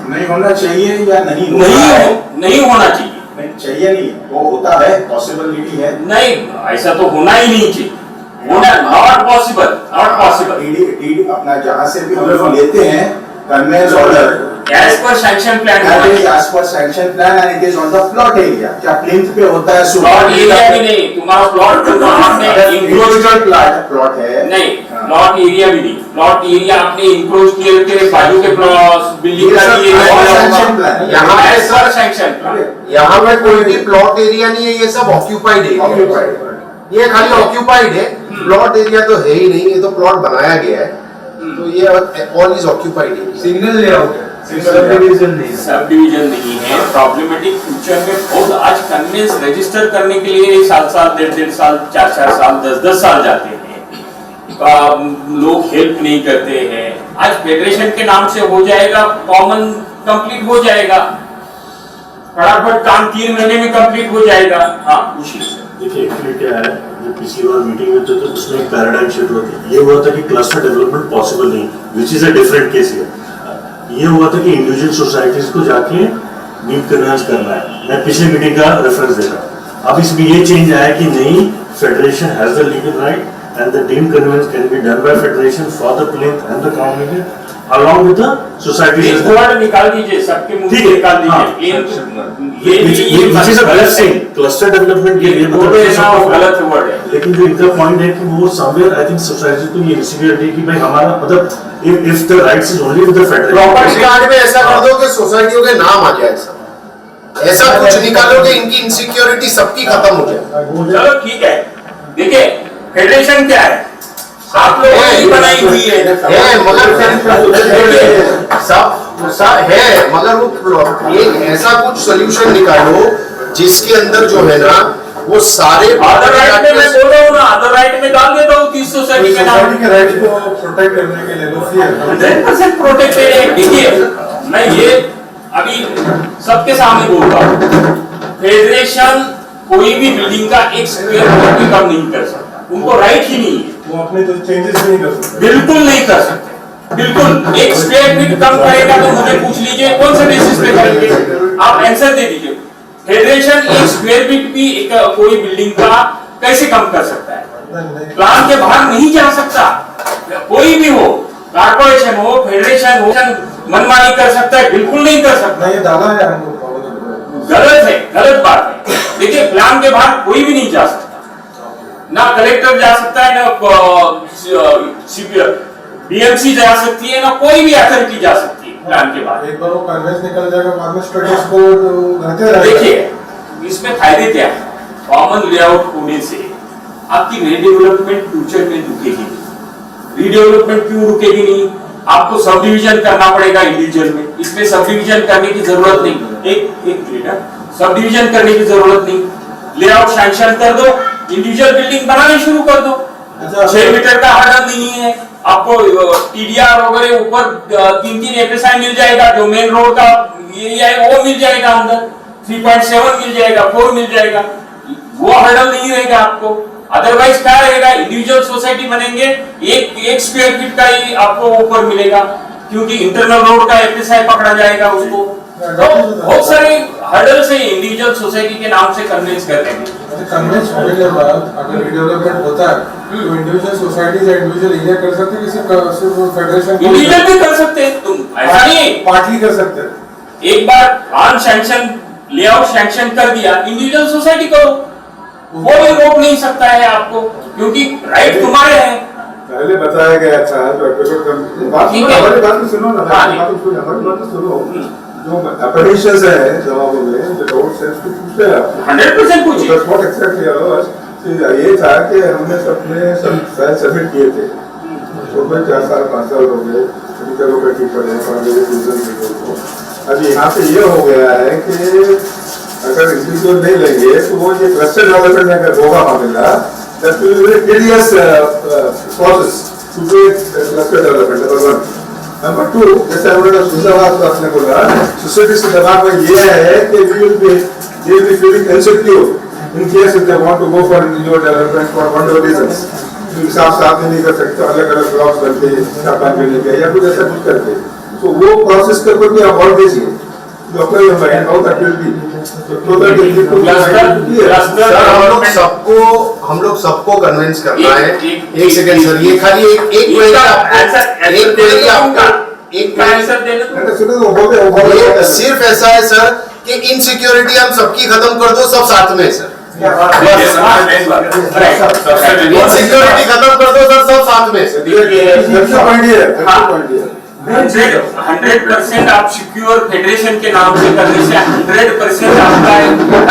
नहीं होना चाहिए या नहीं नहीं होना चाहिए। नहीं चाहिए, नहीं वो होता है, पॉसिबिलिटी है। नहीं, ऐसा तो होना ही नहीं चाहिए, होना not possible, not possible. DD अपना जहाँ से भी हम लोग लेते हैं conveyance order, as per sanction plan, as per sanction plan and it is on the plot area. क्या प्लिंथ पे होता है? प्लॉट एरिया भी नहीं, तुम्हारा प्लॉट प्लॉट है नहीं, प्लॉट एरिया भी नहीं, प्लॉट एरिया आपने इंक्रोच किए बाजू के बिल्डिंग का सैंक्शन प्लान। यहाँ में कोई भी प्लॉट एरिया नहीं है, ये सब ऑक्यूपाइड एरिया, ये खाली ऑक्यूपाइड है, प्लॉट एरिया तो है ही नहीं, ये तो प्लॉट बनाया गया है, तो ये all is occupied area. Signal layout है, सब डिवीजन नहीं, सब डिवीजन नहीं है। प्रॉब्लमेटिक फ्यूचर में बहुत, आज कन्वेंस रजिस्टर करने के लिए 7-7, 1.5 साल, 4-4 साल, 10-10 साल जाते हैं, लोग हेल्प नहीं करते हैं। आज फेडरेशन के नाम से हो जाएगा, कॉमन कंप्लीट हो जाएगा, फटाफट काम 3 महीने में कंप्लीट हो जाएगा। हाँ, पूछिए। देखिए एक्चुअली क्या है, जो पिछली बार मीटिंग में तो उसमें एक पैराडाइम शिफ्ट होती, ये हुआ था कि क्लस्टर डेवलपमेंट पॉसिबल नहीं, which is a different case है। ये हुआ था कि इंडिविजुअल सोसाइटीज को जाके नीड कन्वेंस करना है। मैं पिछली मीटिंग का रेफरेंस दे रहा हूँ, अब इसमें ये चेंज आया कि नहीं, federation has the legal right and the deemed conveyance can be done by federation for the plinth and the community along with the society. Please word निकाल दीजिए, सबके मुंह से निकाल दीजिए। which is a best thing, cluster development के लिए गलत वर्ड है। लेकिन जो इनका पॉइंट है कि वो somewhere I think सोसाइटी को ये इनसिक्योरिटी कि भाई हमारा मतलब if the rights is only with the federation. Property card में ऐसा कर दो कि सोसाइटियों के नाम आ जाए सब, ऐसा कुछ निकालो कि इनकी इनसिक्योरिटी सबकी खत्म हो जाए। चलो ठीक है, देखिए फेडरेशन क्या है, आप लोगों ने बनाई हुई है मगर सब है, मगर वो एक ऐसा कुछ सोल्यूशन निकालो जिसके अंदर जो है ना वो सारे अदर राइट में मैं बोल रहा हूँ ना, अदर राइट में डाल देता हूँ 30 सोसाइटी के नाम के राइट को प्रोटेक्ट करने के लिए लोग 100% प्रोटेक्ट है। देखिए मैं ये अभी सबके सामने बोल रहा हूँ, फेडरेशन कोई भी बिल्डिंग का एक स्क्वायर फुट भी कम नहीं कर सकता, उनको राइट ही नहीं है, वो अपने तो चेंजेस नहीं कर सकते, बिल्कुल नहीं कर सकते, बिल्कुल। एक स्क्वायर फीट कम करेगा तो मुझे पूछ लीजिए कौन से बेसिस पे करेंगे, आप आंसर दे दीजिए। फेडरेशन एक स्क्वायर फीट भी कोई बिल्डिंग का कैसे कम कर सकता है? प्लान के बाहर नहीं जा सकता, कोई भी हो, कारपोरेशन हो, फेडरेशन हो, मनमानी कर सकता है? बिल्कुल नहीं कर सकता। ये दावा है हमको, गलत है, गलत बात है। देखिए प्लान के बाहर कोई भी नहीं जा सकता, ना कलेक्टर जा सकता है, ना बीएमसी जा सकती है, ना कोई भी अथॉरिटी जा सकती है प्लान के बाहर। एक बार वो कन्वेंस निकल जाएगा, बाद में स्टडीज को रहते रहेगा। देखिए इसमें फायदे क्या है, कॉमन लेआउट होने से आपकी रीडेवलपमेंट फ्यूचर में रुकेगी नहीं। रीडेवलपमेंट क्यों रुकेगी नहीं? आपको सब डिवीजन करना पड़ेगा इंडिविजुअल में, इसमें सब डिवीजन करने की जरूरत नहीं, एक सब डिवीजन करने की जरूरत नहीं, लेआउट सैंक्शन कर दो, इंडिविजुअल बिल्डिंग बनानी शुरू कर दो। 6 मीटर का हर्डल नहीं है, आपको टीडीआर वगैरह ऊपर 3-3 एफएसआई मिल जाएगा, जो मेन रोड का एरिया है वो मिल जाएगा, अंदर 3.7 मिल जाएगा, 4 मिल जाएगा, वो हर्डल नहीं रहेगा आपको। अदरवाइज क्या रहेगा, इंडिविजुअल सोसाइटी बनेंगे, एक स्क्वायर फीट का ही आपको ऊपर मिलेगा, क्योंकि इंटरनल रोड का एफएसआई पकड़ा जाएगा उसको। तो बहुत सारे हर्डल से इंडिविजुअल सोसाइटी के नाम से कन्विंस कर देंगे। कन्वेंस होने के बाद अगर रीडेवलपमेंट होता है तो इंडिविजुअल सोसाइटीज या इंडिविजुअल एरिया कर सकते हैं, किसी फेडरेशन इंडिविजुअल भी कर सकते हैं, तुम ऐसा नहीं पार्टली कर सकते हैं। एक बार प्लान सैंक्शन, लेआउट सैंक्शन कर दिया, इंडिविजुअल सोसाइटी करो, वो भी रोक नहीं सकता है आपको, क्योंकि राइट तुम्हारे हैं। पहले बताया गया था, हमारी बात सुनो ना, हमारी बात सुनो, जो अपडेशंस है जवाबों में, जो डाउट सेंस को पूछते हैं 100% पूछिए। That's what exactly allowed. ये था कि हमने सबने सब फाइल सबमिट किए थे, तो 4 साल 5 साल हो गए, मेडिकल का ठीक पड़े हैं। अब यहाँ पे ये हो गया है कि अगर इंडिविजुअल नहीं लेंगे तो वो ये क्लस्टर डेवलपमेंट में अगर होगा मामला, that will be tedious process to do cluster development. Number 1, number 2, जैसे हमने सुजावाद आपने बोला, सोसाइटी के दिमाग में ये है कि we will be feeling insecure in case if they want to go for individual development for one of reasons. साथ में नहीं कर सकते, अलग अलग ब्लॉक्स बनते स्थापना करने के या कुछ ऐसा कुछ करके, तो वो प्रोसेस कर भी आप और दीजिए डॉक्टर हम लोग सबको कन्विंस करना है। एक सेकंड सर, ये खाली एक सिर्फ ऐसा है सर कि इनसिक्योरिटी हम सबकी खत्म कर दो, सब साथ में सर। इनसिक्योरिटी खत्म कर दो सर, सब साथ में। 100% आप सिक्योर फेडरेशन के नाम से करने से 100% आपका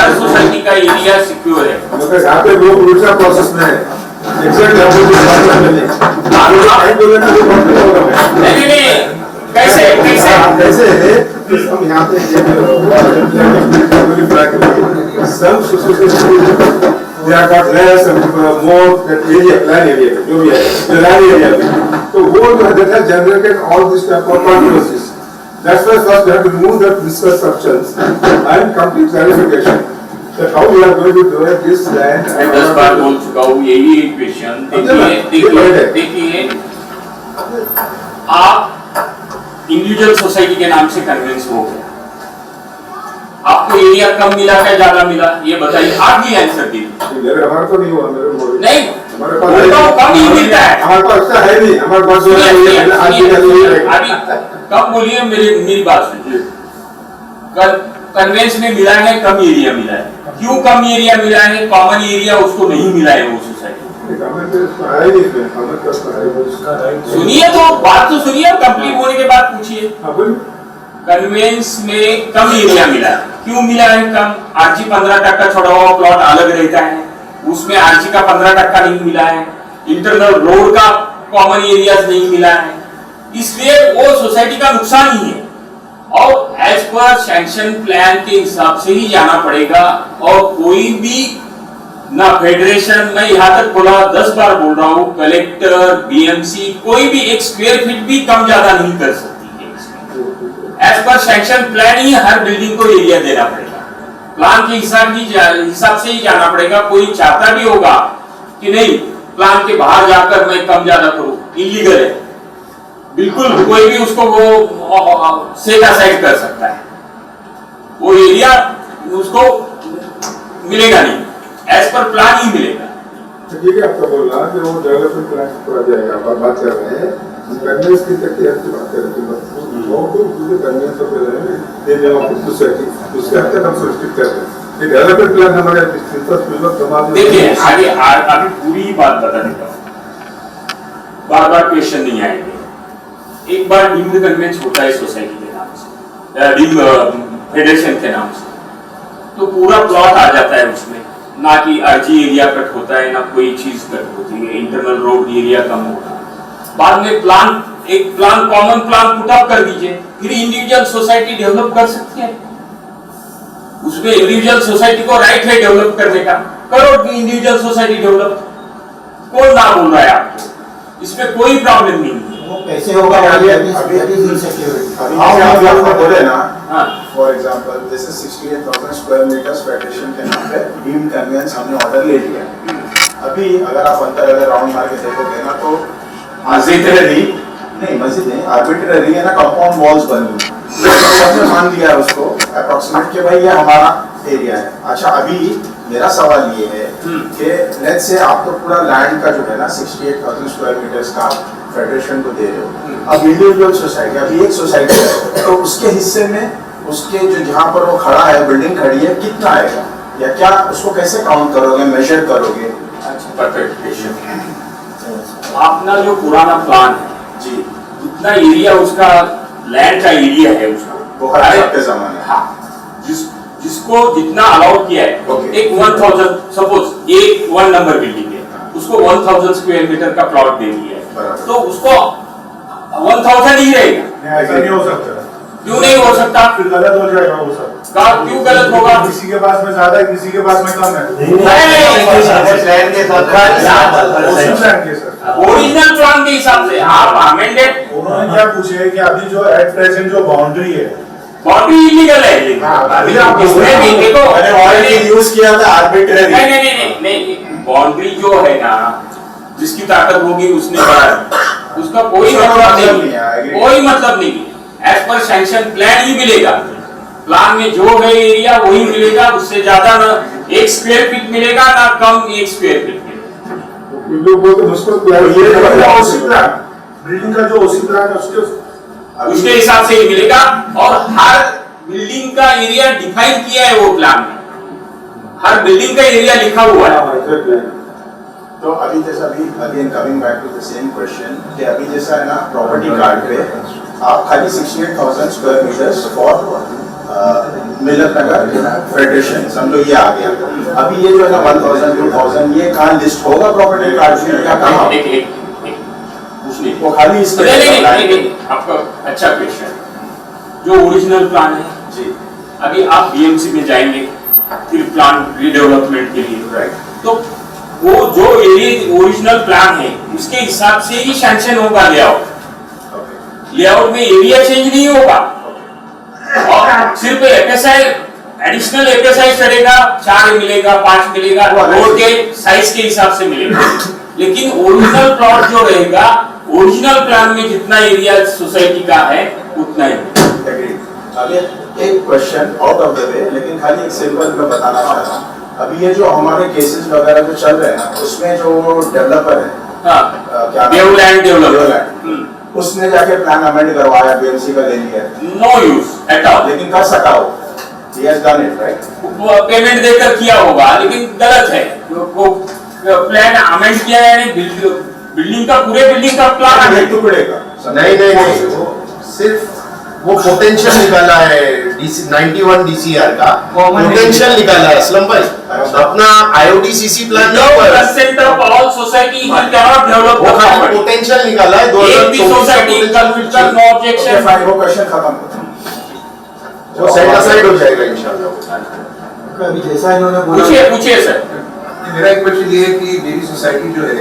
हर सोसाइटी का एरिया सिक्योर है। मगर यहाँ पे लोग दूसरा प्रोसेस में है, नहीं कैसे हम यहाँ पे they are got less and more that area, plan area, जो भी है, जो land area में, तो वो जो है that has generated all this type of controversies. That's why first we have to remove the misconceptions and complete clarification that how we are going to develop this land. मैं 10 बार बोल चुका हूँ यही इक्वेशन। देखिए आप इंडिविजुअल सोसाइटी के नाम से कन्विंस हो गए, आप आपको एरिया कम मिला क्या ज्यादा मिला, ये बताइए, आप ही आंसर दीजिए। मेरे हमारे तो नहीं हुआ, मेरे को नहीं, हमारे पास बोलता हूँ कम ही मिलता है। हमारे पास ऐसा है नहीं, हमारे पास जो है सुनिए, ये आज सुनिए, भी सुनिए, रहेगा। अभी कम बोलिए, मेरी बात सुनिए। कन्वेंस में मिला है, कम एरिया मिला है, क्यों कम एरिया मिला है? कॉमन एरिया उसको नहीं मिला है वो सोसाइटी। सुनिए तो बात तो सुनिए, कंप्लीट होने के बाद पूछिए। कन्वेंस में कम एरिया मिला, क्यों मिला है कम? आरजी 15% छोड़ा हुआ प्लॉट अलग रहता है, उसमें आरजी का 15% नहीं मिला है, इंटरनल रोड का कॉमन एरिया नहीं मिला है, इसलिए वो सोसाइटी का नुकसान ही है। और एज पर सैंक्शन प्लान के हिसाब से ही जाना पड़ेगा। और कोई भी ना फेडरेशन, मैं यहाँ तक बोला 10 बार बोल रहा हूँ, कलेक्टर, बीएमसी कोई भी एक स्क्वायर फीट भी कम ज्यादा नहीं कर सकती है। एज पर सैंक्शन प्लान ही हर बिल्डिंग को एरिया देना पड़ेगा, प्लान के हिसाब से ही जाना पड़ेगा। कोई चाहता भी होगा कि नहीं प्लान के बाहर जाकर मैं कम ज्यादा करूं, इलीगल है, बिल्कुल कोई भी उसको वो सेट असाइड कर सकता है, वो एरिया उसको मिलेगा नहीं, एज पर प्लान ही मिलेगा। ठीक है, आपका बोलना कि वो डेवलपमेंट प्लान पूरा जाएगा, आप बात कर रहे हैं कन्वेंस की तक की बात कर रहे हैं, वो पूरे कन्वेंस हो रहे हैं दे देना सोसाइटी, उसके अंदर हम सृष्टि कर रहे हैं। ये डेवलपमेंट प्लान हमारे समाज में देखिए आगे अभी पूरी बात बता देता हूँ, बार बार क्वेश्चन नहीं आएंगे। एक बार डीम्ड कन्वेंस होता है सोसाइटी के नाम से, डीम्ड फेडरेशन के नाम से, तो पूरा प्लॉट आ जाता है उसमें, ना कि आरजी एरिया कट होता है, ना कोई चीज कट होती है, इंटरनल रोड एरिया कम होता है। बाद में प्लान, एक plan, common plan put up कर दीजिए, फिर इंडिविजुअल सोसाइटी डेवलप कर सकती है। उसमें इंडिविजुअल सोसाइटी को राइट है डेवलप करने का, करो इंडिविजुअल सोसाइटी डेवलप, कौन ना बोल रहा है आपको, इसमें कोई प्रॉब्लम नहीं है। वो कैसे होगा? अभी आप बोले ना, फॉर एग्जांपल जैसे 68,000 स्क्वायर मीटर्स फेडरेशन के नाम पे डीम्ड कन्वेंस हमने ऑर्डर ले लिया। अभी अगर आप अंदर अगर राउंड मार के देखोगे ना तो आर्बिट्ररी नहीं, आर्बिट्ररी है ना, कंपाउंड वॉल्स बनी, सबने मान लिया उसको अप्रोक्सीमेट कि भाई ये हमारा एरिया है। अच्छा, अभी मेरा सवाल ये है कि लेट्स से आप तो पूरा लैंड का जो है ना 68,000 स्क्वायर मीटर्स का फेडरेशन को दे रहे हो, अब इंडिविजुअल सोसाइटी, अभी एक सोसाइटी है तो उसके हिस्से में उसके जो जहाँ पर वो खड़ा है, बिल्डिंग खड़ी है, कितना आएगा या क्या उसको कैसे काउंट करोगे, मेजर करोगे? Perfect question. अपना जो पुराना प्लान है जी, जितना एरिया उसका लैंड का एरिया है उसको वो हर साल के जमाने, हाँ, जिसको जितना अलाउ किया है, Okay. एक 1000 सपोज एक 1 नंबर बिल्डिंग है, उसको 1000 स्क्वायर मीटर का प्लॉट दे दिया है, बराबर। तो उसको 1000 ही रहेगा। ऐसा नहीं हो सकता, क्यों नहीं हो सकता? फिर गलत हो जाएगा वो सब। क्यों गलत होगा? किसी के पास में ज्यादा है, किसी के पास में कम है। ओरिजिनल प्लान के हिसाब से आप अमेंडेड, उन्होंने क्या पूछे कि अभी जो एट प्रेजेंट जो बाउंड्री है, बाउंड्री इलीगल है, अभी आप इसमें भी देखो मैंने ऑलरेडी यूज किया था आर्बिट्ररी। नहीं, बाउंड्री जो है ना, जिसकी ताकत होगी उसने बढ़ा, उसका कोई मतलब नहीं है, कोई मतलब नहीं है। एज पर सैंक्शन प्लान ही मिलेगा, प्लान में जो है एरिया वही मिलेगा, उससे ज्यादा ना 1 स्क्वायर फीट मिलेगा ना कम 1 स्क्वायर फीट मिलेगा। लोग बोलते मुझको प्लान बिल्डिंग का जो ओसी प्लान है उसके हिसाब से ही मिलेगा, और हर बिल्डिंग का एरिया डिफाइन किया है वो प्लान में, हर बिल्डिंग का एरिया लिखा हुआ है। तो अभी जैसा अभी again coming back to the same question कि अभी जैसा है ना प्रॉपर्टी कार्ड पे आप खाली 68,000 स्क्वायर मीटर्स फॉर मिलत नगर फेडरेशन समझो ये आ गया। अभी ये जो है ना 1000 2000 ये कहाँ लिस्ट होगा प्रॉपर्टी कार्ड में या कहाँ? वो खाली इसके नहीं, आपका अच्छा क्वेश्चन। जो ओरिजिनल प्लान है जी, अभी आप बीएमसी में जाएंगे फिर प्लान रीडेवलपमेंट के लिए, राइट, तो वो जो एरिया ओरिजिनल प्लान है उसके हिसाब से ही सैंक्शन होगा लेआउट में एरिया चेंज नहीं होगा, और सिर्फ एफएसआई एडिशनल एफएसआई चढ़ेगा, 4 मिलेगा 5 मिलेगा, रोड के साइज के हिसाब से मिलेगा। लेकिन ओरिजिनल प्लॉट जो रहेगा, ओरिजिनल प्लान में जितना एरिया सोसाइटी का है उतना ही। अभी एक question out of the way, लेकिन खाली एक सिंपल मैं बताना चाह रहा हूँ। अभी ये जो हमारे केसेस वगैरह जो चल रहे हैं ना, उसमें जो डेवलपर है, क्या डेवलैंड डेवलपमेंट, उसने जाके प्लान अमेंड करवाया, बीएमसी का ले लिया, नो यूज एट ऑल, लेकिन कर सका हो, he has done it, right? वो पेमेंट देकर किया होगा, लेकिन गलत है। वो प्लान अमेंड किया है, बिल्डिंग का पूरे बिल्डिंग का प्लान एक टुकड़े का नहीं, वो सिर्फ वो पोटेंशियल निकाला है 91 डीसीआर का पोटेंशियल निकाला है असलम भाई, अपना IOTCC plan percent of all society he cannot develop the property, potential निकाला है एक भी सोसाइटी का नो ऑब्जेक्शन। फाइन, वो क्वेश्चन खत्म, वो सेट असाइड हो जाएगा इंशाल्लाह। अभी जैसा इन्होंने बोला, पूछिए सर। मेरा एक क्वेश्चन ये है कि मेरी सोसाइटी जो है,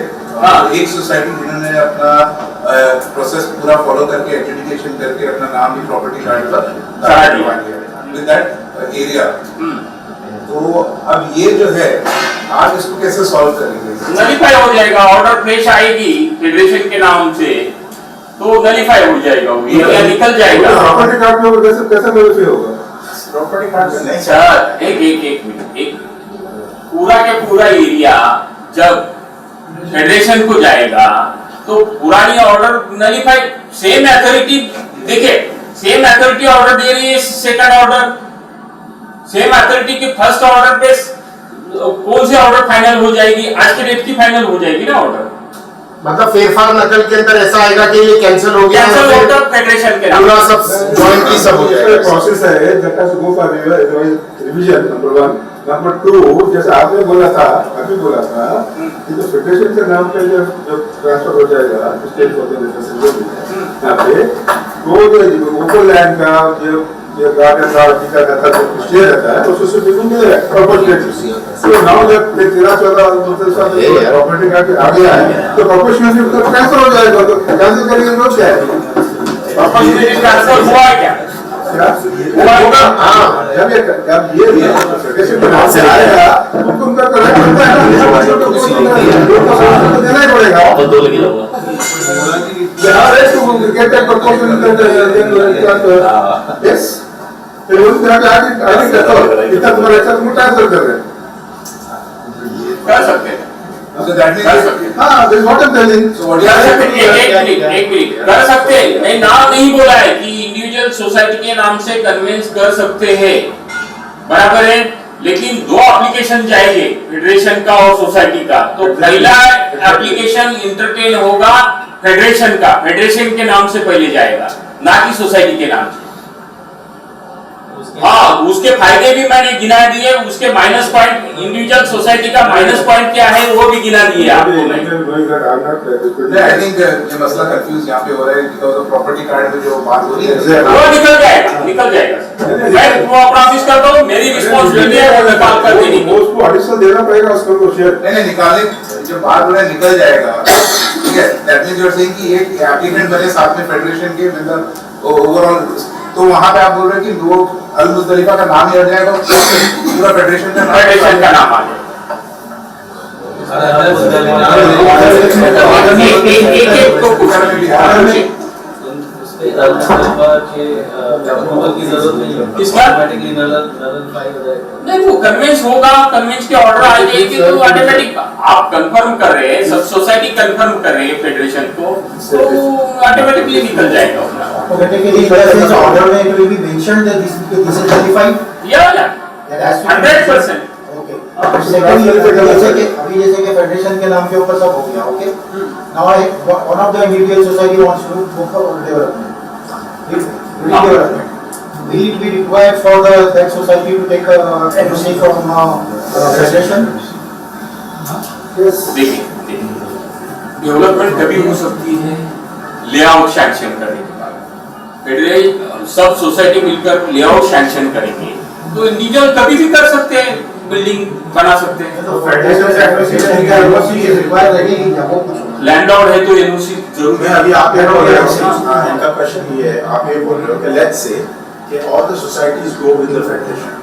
एक सोसाइटी जिन्होंने अपना प्रोसेस पूरा फॉलो करके एडजुडिकेशन करके अपना नाम भी प्रॉपर्टी कार्ड पर विद दैट एरिया, तो अब ये जो है आप इसको कैसे सॉल्व करेंगे? नलीफाई हो जाएगा, ऑर्डर फ्रेश आएगी फेडरेशन के नाम से तो नलीफाई हो जाएगा, वो एरिया निकल जाएगा। प्रॉपर्टी कार्ड में कैसे वेरीफाई होगा? प्रॉपर्टी कार्ड नहीं सर एक मिनट, एक पूरा के पूरा एरिया जब फेडरेशन को जाएगा तो पुरानी ऑर्डर नलीफाई, सेम अथॉरिटी, देखिए सेम अथॉरिटी ऑर्डर दे रही है, सेकंड ऑर्डर सेम अथॉरिटी के फर्स्ट ऑर्डर पे कौन सी ऑर्डर फाइनल हो जाएगी? आज के डेट की फाइनल हो जाएगी ना ऑर्डर, मतलब फेरफार नकल के अंदर ऐसा आएगा कि ये कैंसिल हो गया, कैंसिल होगा फेडरेशन के नाम, पूरा सब जॉइंटली सब हो जाएगा। प्रोसेस है that has to go for revision, number 1। Number 2, जैसे आपने बोला था, अभी बोला था कि जो फेडरेशन के नाम पे जो ट्रांसफर हो जाएगा स्टेट फॉर द यहाँ पे, वो जो ओपन लैंड का जो गार्डन का टीका रहता है, जो स्टे रहता है, उसको स्वीकृति मिलेगा प्रोपोर्शनेटली। तो नाउ जब 13-14 प्रॉपर्टी कार्ड आ गया है तो प्रोपोर्शनेटली तो ट्रांसफर हो जाएगा, तो कैंसिल करेंगे लोग क्या है? प्रॉपर्टी ट्रांसफर हुआ है क्या? होगा, हाँ। जब ये फेडरेशन के नाम से आएगा उनको उनका करेक्ट होता है ना, तो देना ही पड़ेगा। Get that proportion yes, फिर उस तरह का आगे इतना तुम्हारा ऐसा तुम ट्रांसफर कर रहे हैं, कर सकते हैं, So that means हाँ, this is what I'm telling. so what कर you सकते हैं, एक मिनट कर सकते हैं, नहीं नाम नहीं बोला है कि इंडिविजुअल सोसाइटी के नाम से कन्वेंस कर सकते हैं, बराबर है, लेकिन दो एप्लीकेशन जाएंगे फेडरेशन का और सोसाइटी का, तो पहला एप्लीकेशन इंटरटेन होगा फेडरेशन का, फेडरेशन के नाम से पहले जाएगा, ना कि सोसाइटी के नाम से। हाँ, उसके फायदे भी मैंने गिना दिए, उसके माइनस पॉइंट, इंडिविजुअल सोसाइटी का माइनस पॉइंट क्या है वो भी गिना दिए आपको मैं। I think ये मसला कंफ्यूज यहाँ पे हो रहा है बिकॉज़ ऑफ प्रॉपर्टी कार्ड में जो बात हो रही है वो निकल जाएगा। मैं वो अपना ऑफिस करता हूँ, मेरी रिस्पॉन्सिबिलिटी है वो निकाल कर देनी। उसको एडिशनल देना पड़ेगा उसको शेयर। नहीं निकालने जो बात हो रहा है निकल जाएगा, ठीक है? That means you are saying कि एक एप्लीकेंट बने साथ में फेडरेशन के मतलब ओवरऑल, तो वहां पे आप बोल रहे हैं कि वो अल मुज़दलिफा का नाम ही हट जाएगा, पूरा फेडरेशन का नाम आ जाएगा। एक को नहीं, वो कन्वेंस होगा, कन्वेंस के ऑर्डर आ जाएगी तो ऑटोमेटिक आप कंफर्म कर रहे हैं, सब सोसाइटी कंफर्म कर रही है फेडरेशन को, तो ऑटोमेटिकली निकल जाएगा। ऑर्डर में it will be mentioned that this is verified. Yeah, 100%. अभी जैसे कि फेडरेशन के नाम के ऊपर सब हो गया, okay? Now one of the individual society wants to go for development, will it be required for that society to take NOC from federation? Yes. देखिए डेवलपमेंट कभी हो सकती है लेआउट सैंक्शन करने के बाद, फेडरेशन सब सोसाइटी मिलकर लेआउट सैंक्शन करेंगे, तो इंडिविजुअल कभी भी कर सकते हैं, बिल्डिंग बना सकते हैं। तो फेडरेशन से NOC is required रहेगी या वो कुछ लैंडलॉर्ड है तो एनओसी जरूर मैं अभी आप इनका क्वेश्चन ये है, आप ये बोल रहे हो कि लेट्स से कि all the societies go with the federation,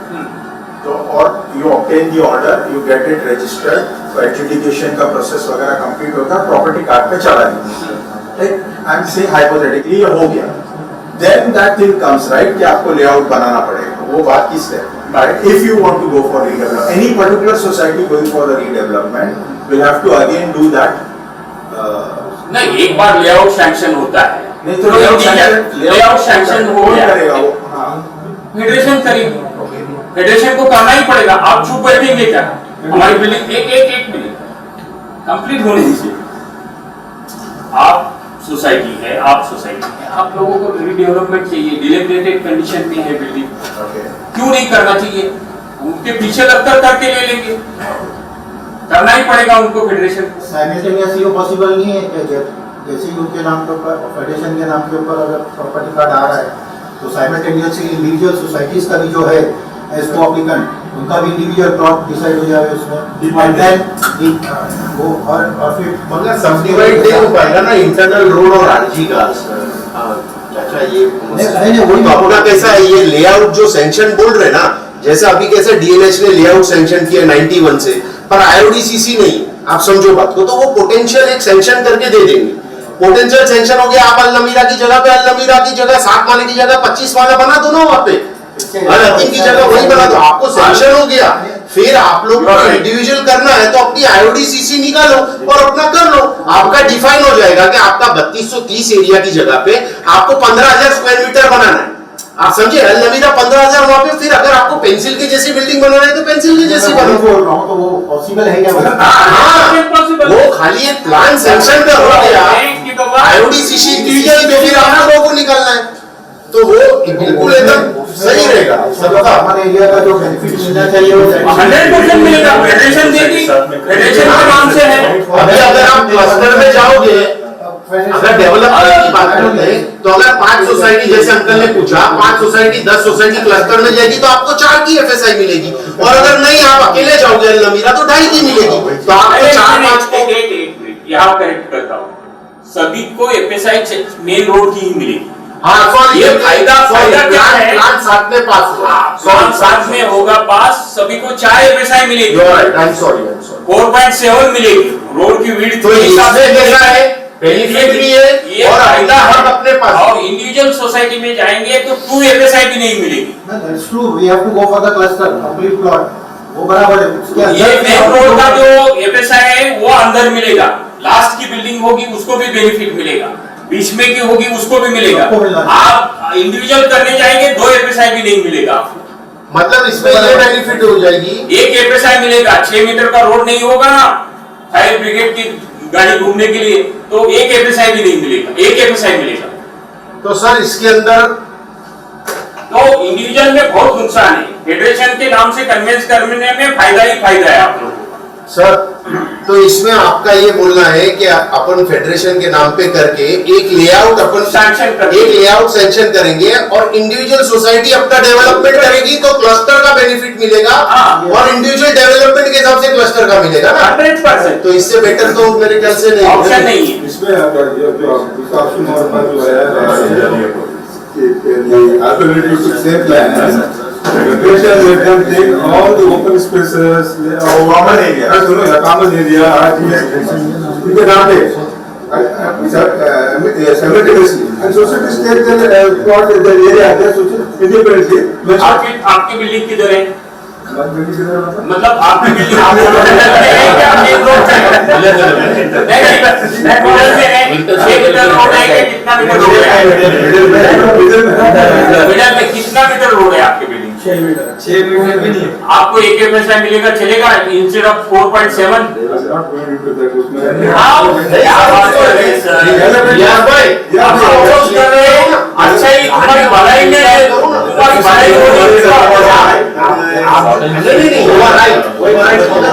तो और you obtain the order, you get it registered, adjudication का प्रोसेस वगैरह कंप्लीट होगा, प्रॉपर्टी कार्ड पे चला गया, right? I am saying hypothetically ये हो गया, then that thing comes, right, कि आपको layout बनाना पड़ेगा, वो बात की step है. But if you want to go for redevelopment, any particular society going for the redevelopment will have to again do that. नहीं, एक बार लेआउट सैंक्शन होता है, नहीं तो लेआउट सैंक्शन हो गया करेगा वो. फेडरेशन करेगी, फेडरेशन को करना ही पड़ेगा. आप चुप बैठेंगे क्या? हमारी बिल्डिंग एक मिनट कंप्लीट होने दीजिए. आप सोसाइटी है, आप लोगों को रीडेवलपमेंट चाहिए, डिलेबरेटेड कंडीशन में है बिल्डिंग, क्यों नहीं करना चाहिए? उनके पीछे लगकर करके ले लेंगे, करना ही पड़ेगा उनको फेडरेशन. साइमल्टेनियसली वो पॉसिबल नहीं है कि जैसे ही उनके नाम के ऊपर फेडरेशन के नाम के ऊपर अगर प्रॉपर्टी कार्ड आ रहा है तो साइमल्टेनियसली इंडिविजुअल सोसाइटीज का भी जो है एज को एप्लीकेंट उनका भी इंडिविजुअल प्लॉट डिसाइड हो जाए उसमें, एंड देन वो और फिर मतलब सबडिवाइड नहीं हो पाएगा ना इंटरनल रोड और आरजी का. अच्छा ये तो अपना कैसा है, ये लेआउट जो सैंक्शन बोल रहे ना, जैसे अभी कैसे डीएनएच ने लेआउट सैंक्शन किया 91 से, पर आईओडीसीसी नहीं. आप समझो बात को, तो वो पोटेंशियल एक सैंक्शन करके दे देंगे. पोटेंशियल सैंक्शन हो गया, आप अलमीरा की जगह पे अलमीरा की जगह 7 माले की जगह 25 माला बना दो ना वहाँ पे, हकीम की जगह वही बना दो. आपको सैंक्शन हो गया, फिर आप लोग को इंडिविजुअल करना है तो अपनी आईओडीसीसी निकालो और अपना कर लो. आपका डिफाइन हो जाएगा कि आपका 3230 एरिया की जगह पे आपको 15,000 स्क्वायर मीटर बनाना है. आप समझे, अलमीरा 15,000 वहाँ पे, फिर अगर आपको पेंसिल की जैसी बिल्डिंग बनाना है तो पेंसिल की जैसी बनाओ. बोल रहा हूँ तो वो पॉसिबल है क्या? हाँ, वो खाली एक प्लान सैंक्शन का हो गया, आईओडीसीसी इंडिविजुअल में फिर आप लोगों को निकालना है, तो वो बिल्कुल एकदम सही रहेगा. सबका हमारे एरिया का जो बेनिफिट मिलना चाहिए वो 100% मिलेगा. फेडरेशन देगी, फेडरेशन के नाम से है. अभी अगर आप क्लस्टर में जाओगे, अगर डेवलपमेंट की बात करते हैं तो अगर 5 सोसाइटी, जैसे अंकल ने पूछा, 5 सोसाइटी 10 सोसाइटी क्लस्टर में जाएगी तो आपको 4 की एफएसआई मिलेगी, और अगर नहीं आप अकेले जाओगे अलमीरा तो 2.5 की मिलेगी. तो आपको 4-5 को यहाँ करेक्ट करता हूँ, सभी को एफएसआई मेन रोड की ही मिलेगी. हाँ सॉरी, ये फायदा क्या है? प्लान साथ में पास होगा, साथ में होगा पास, सभी को 4 एफएसआई मिलेगी. 4.7 मिलेगी रोड की विड्थ. तो इससे कैसा है, बेनिफिट भी है ये और फायदा है. अपने पास. और इंडिविजुअल सोसाइटी में जाएंगे तो 2 एफएसआई भी नहीं मिलेगी. That's true. We have to go for the cluster, complete plot. वो बराबर है. उसके ये अंदर मेन रोड का जो एफएसआई है वो अंदर मिलेगा. लास्ट की बिल्डिंग होगी उसको भी बेनिफिट मिलेगा, बीच में की होगी उसको भी मिलेगा. आप इंडिविजुअल करने जाएंगे 2 एफएसआई भी नहीं मिलेगा. मतलब इसमें ये बेनिफिट हो जाएगी, 1 एफएसआई मिलेगा. 6 मीटर का रोड नहीं होगा ना फायर ब्रिगेड की गाड़ी घूमने के लिए, तो 1 एफएसआई भी नहीं मिलेगा, 1 एफएसआई मिलेगा. तो सर इसके अंदर तो इंडिविजुअल में बहुत नुकसान है. फेडरेशन के नाम से कन्वेंस करने में फायदा ही फायदा है आप लोगों को. सर तो इसमें आपका ये बोलना है कि अपन फेडरेशन के नाम पे करके एक लेआउट अपन सैंक्शन करेंगे और इंडिविजुअल सोसाइटी अपना डेवलपमेंट करेगी तो क्लस्टर का बेनिफिट मिलेगा, और इंडिविजुअल डेवलपमेंट के हिसाब से क्लस्टर का मिलेगा ना 100%. तो इससे बेटर तो मेरे ख्याल से नहीं ऑप्शन नहीं है. इसमें ऑप्शन हमारे पास जो है alternative to same plan. Federation let them take all the open spaces, common area. Common area, इनके नाम पे simultaneously, and societies take their plot, their area, their independently. आपकी बिल्डिंग किधर है? मतलब आपकी बिल्डिंग कितना मीटर रोड है आपकी बिल्डिंग? 6 मीटर भी नहीं. आपको 1 एफएसआई मिलेगा, चलेगा इंस्टेड ऑफ 4.7. अच्छा ही तुम्हारी भलाई में, तुम्हारी भलाई नहीं हुआ राइट, वही राइट होना है.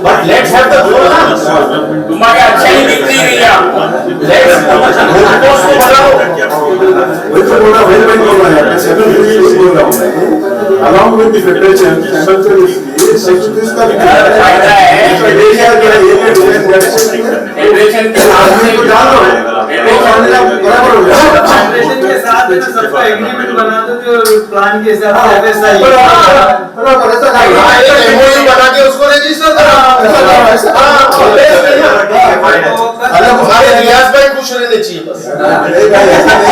But let's have the goal ना. तुम्हारी अच्छा ही दिख रही है आपको. वही तो बोल रहा हूँ, along with the federation, secretaries का फायदा है. फेडरेशन के साथ में फेडरेशन के साथ में सबका एग्रीमेंट बना दो जो प्लान के हिसाब से एफएसआई बना के उसको रजिस्टर करो. चाहिए बस। अरे भाई ऐसा नहीं है।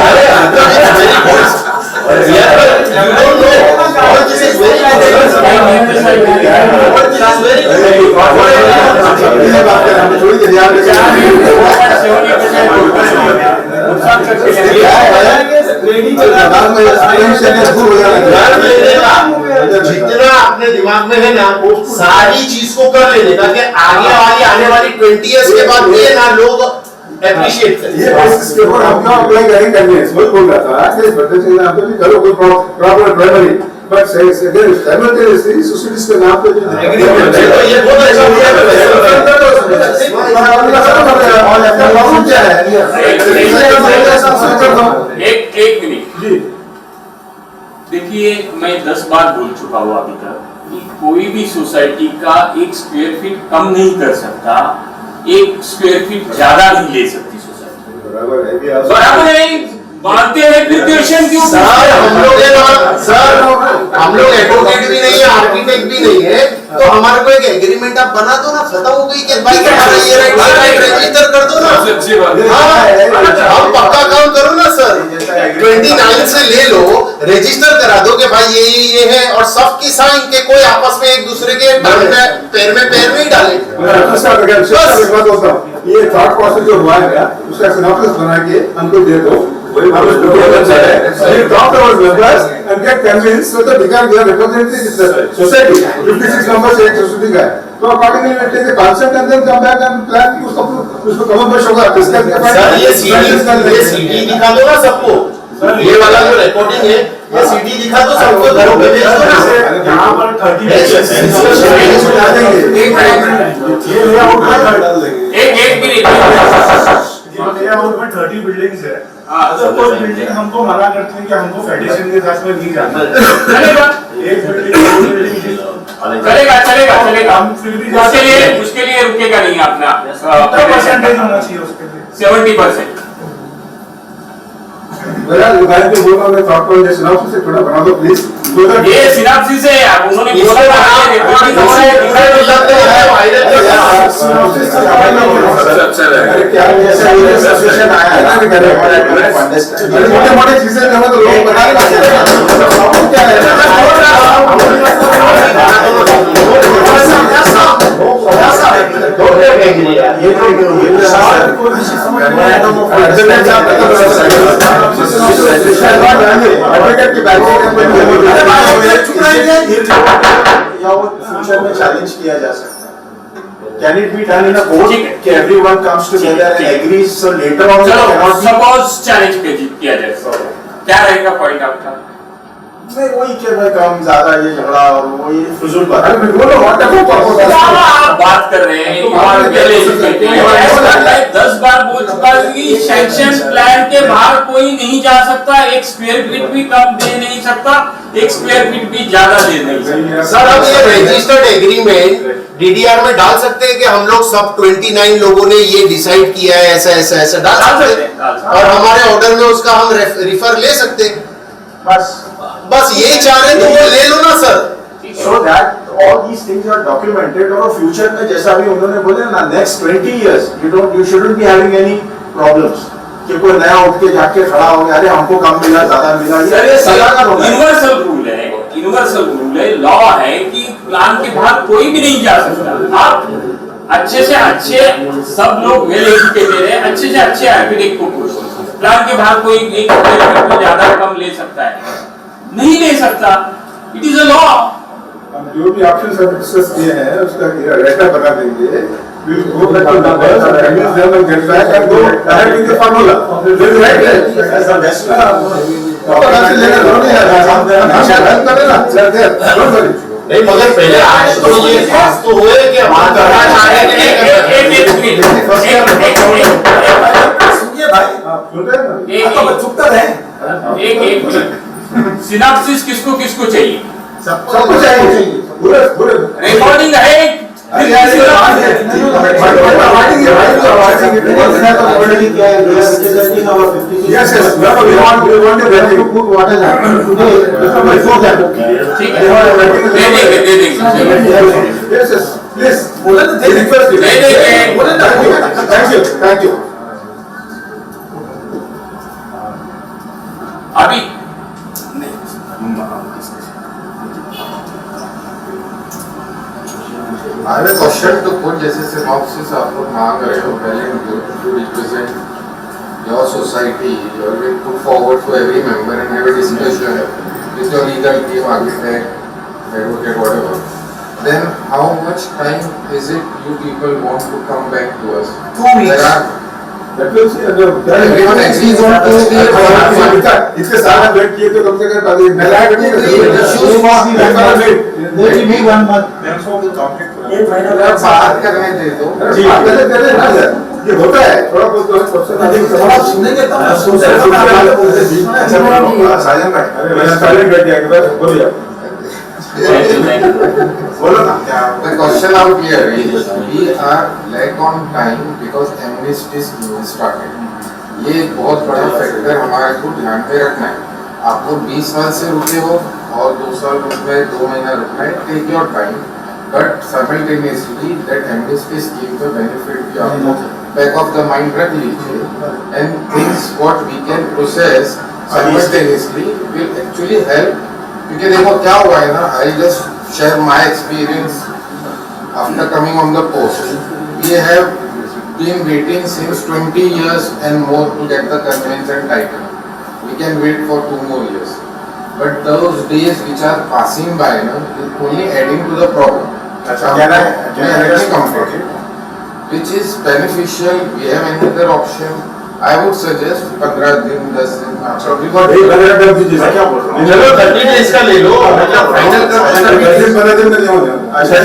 जितना अपने दिमाग में है ना सारी चीज को कर लेने का कि आने वाली 20 इयर्स के बाद ये ना लोग अप्रिशिएट करें। ये बेसिस के ऊपर हम ना अप्लाई करेंगे कन्वेंस वही बोल रहा था कि बच्चे ने आपको भी करो कोई proper primary but simultaneously societies के नाम पे जो एग्रीमेंट है तो ये बहुत अच्छा हो एक मिनट देखिए, मैं 10 बार बोल चुका हूँ अभी तक कि कोई भी सोसाइटी का 1 स्क्वायर फीट कम नहीं कर सकता, 1 स्क्वायर फीट ज्यादा नहीं ले सकती सोसाइटी। बराबर है, मानते हैं फिर क्वेश्चन क्यों? सर हम लोग एडवोकेट भी नहीं है, आर्किटेक्ट भी नहीं है, तो हमारे को एक एग्रीमेंट आप बना दो ना, खत्म हो गई कि भाई तुम्हारा ये राइट रजिस्टर कर दो ना। हम पक्का काम करो ना सर, 29 से ले लो, रजिस्टर करा दो कि भाई ये है और सबकी साइन के कोई आपस में एक दूसरे के पैर में ही डाले। ये थॉट प्रोसेस जो हुआ है उसका सिनॉप्सिस बना के हमको दे दो। वही हमारे डॉक्यूमेंट्स है, ये डॉक्टर और members and get convince so that we can give representative in the society 56 members एक सोसाइटी का है, तो accordingly we take the consent and then come back and plan उसको कवर में होगा डिस्कस के बाद। सर ये सीडी दिखा दो ना सबको, ये वाला जो रिकॉर्डिंग है ये सीडी दिखा दो सबको, घरों पे भेज दो ना। यहाँ पर 30 लेआउट में 30 बिल्डिंग्स है। अगर कोई बिल्डिंग हमको मना करती है कि हमको फेडरेशन के साथ में नहीं जाना, चलेगा, एक बिल्डिंग चलेगा। उसके लिए रुकेगा नहीं अपना परसेंटेज होना चाहिए उसके लिए 70%। मेरा दुकान पे बोल रहा हूँ थॉट प्रोसेस सिनॉप्सिस से थोड़ा बना दो प्लीज। ये सिनॉप्सिस है, अब उन्होंने बोला था रिकॉर्डिंग हो रहा है, मोटे चीजें जो है तो लोग बता क्या है फ्यूचर में चैलेंज किया जा सकता है। Can it be done in a court? कि everyone comes together and agrees, so later on suppose challenge किया जाए, क्या रहेगा पॉइंट आपका? नहीं वही कि भाई कम ज्यादा ये झगड़ा और वो ये फजूल बात है। आप बात कर रहे हैं, 10 बार बोल चुका हूं कि सैंक्शन प्लान के बाहर कोई नहीं जा सकता, 1 स्क्वायर फीट भी कम दे नहीं सकता, 1 स्क्वायर फीट भी ज्यादा दे नहीं सकता। सर हम ये रजिस्टर्ड एग्रीमेंट डीडीआर में डाल सकते हैं कि हम लोग सब 29 लोगों ने ये डिसाइड किया है, ऐसा ऐसा ऐसा डाल सकते हैं और हमारे ऑर्डर में उसका हम रिफर ले सकते हैं। बस यही चाह रहे तो वो ले लो ना sir. So that all these things are documented और फ्यूचर में जैसा भी उन्होंने बोले ना next 20 years you shouldn't be having any problems कि कोई नया उठ के जाके खड़ा हो गया अरे हमको कम मिला ज्यादा मिला, ये यूनिवर्सल रूल है, लॉ है कि प्लान के बाहर कोई भी नहीं जा सकता। आप अच्छे से अच्छे सब लोग वेल एजुकेटेड है, अच्छे से अच्छे आर्किटेक्ट को प्लान के बाहर कोई 1 स्क्वायर फीट में ज्यादा कम ले सकता है, नहीं ले सकता, इट इज अ लॉ। हम जो भी ऑप्शंस हम डिस्कस किए हैं उसका डेटा बना देंगे, we will go back to numbers and convince them and get back and go ahead with the formula. This is right. That's the best way. नहीं मगर पहले आज तो ये हुए कि हमारा करना चाह रहे हैं सिनॉप्सिस किसको किसको चाहिए? सबको चाहिए पूरे रिकॉर्डिंग है। Yes, we want to put what is happening today before that. ठीक है, दे देंगे। Yes, please. दे देंगे। Thank you. to put जैसे synopsis आप लोग मांग रहे हो, well and good to represent your society, you will put forward to every member and have a discussion with your legal team, architect, advocate, whatever. Then how much time is it you people want to come back to us? 2 weeks. There are everyone agrees on इसके साथ हम वेट किए तो कम से कम आगे maybe 1 month. बात करने दे दो। जी करे ना सर, ये होता है थोड़ा बहुत तो सुनेंगे तब ना साजन भाई अरे मैं साइलेंट बैठ गया बस बोलिए बोलो ना क्या The question out here is we are lack on time because amnesty scheme started. ये एक बहुत बड़ा फैक्टर हमारे को ध्यान में रखना है। आप लोग 20 साल से रुके हो और 2 साल रुक गए, 2 महीना रुकना है, take your time, but simultaneously that amnesty scheme का benefit भी आप लोग back of the mind रख लीजिए and things what we can process simultaneously will actually help. क्योंकि देखो क्या हुआ है ना, I just share my experience after coming on the post. We have been waiting since 20 years and more to get the convention title. We can wait for 2 more years. But those days which are passing by, no, is only adding to the problem. अच्छा क्या है Which is beneficial. We have another option. I would suggest 15 दिन 10 दिन अच्छा एक 15 दिन दीजिए क्या बोल रहे चलो 30 डेज का ले लो, मतलब फाइनल कर 15 दिन में नहीं होगा अच्छा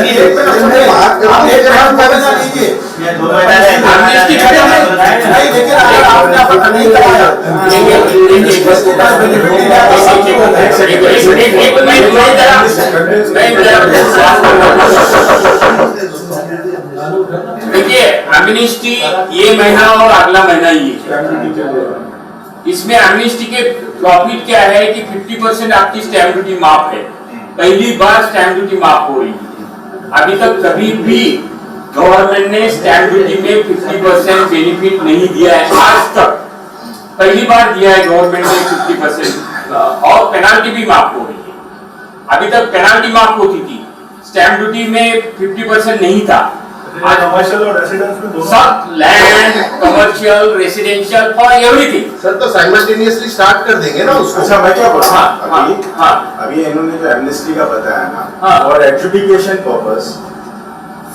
आप एक रात पैसा लीजिए एमनेस्टी खत्म नहीं लेकिन अगर आपने अपना नहीं कराया देखिए एमनेस्टी ये महीना और अगला महीना ही है। इसमें एमनेस्टी के प्रॉफिट क्या है कि 50% आपकी स्टैम्प ड्यूटी माफ है। पहली बार स्टैम्प ड्यूटी माफ हो रही है। अभी तक कभी भी गवर्नमेंट ने स्टैम्प ड्यूटी में 50% बेनिफिट नहीं दिया है, आज तक पहली बार दिया है गवर्नमेंट ने 50% और पेनाल्टी भी माफ हो रही है। अभी तक पेनाल्टी माफ होती थी, स्टैम्प ड्यूटी में 50% नहीं था। आज कमर्शियल और रेसिडेंस में दोनों सब land commercial residential for everything. Sir तो साइमल्टेनियसली स्टार्ट कर देंगे ना उसको। अच्छा मैं क्या बोल रहा हाँ, हूँ हाँ। अभी इन्होंने जो एमनेस्टी का बताया ना हाँ। और एजुकेशन पर्पस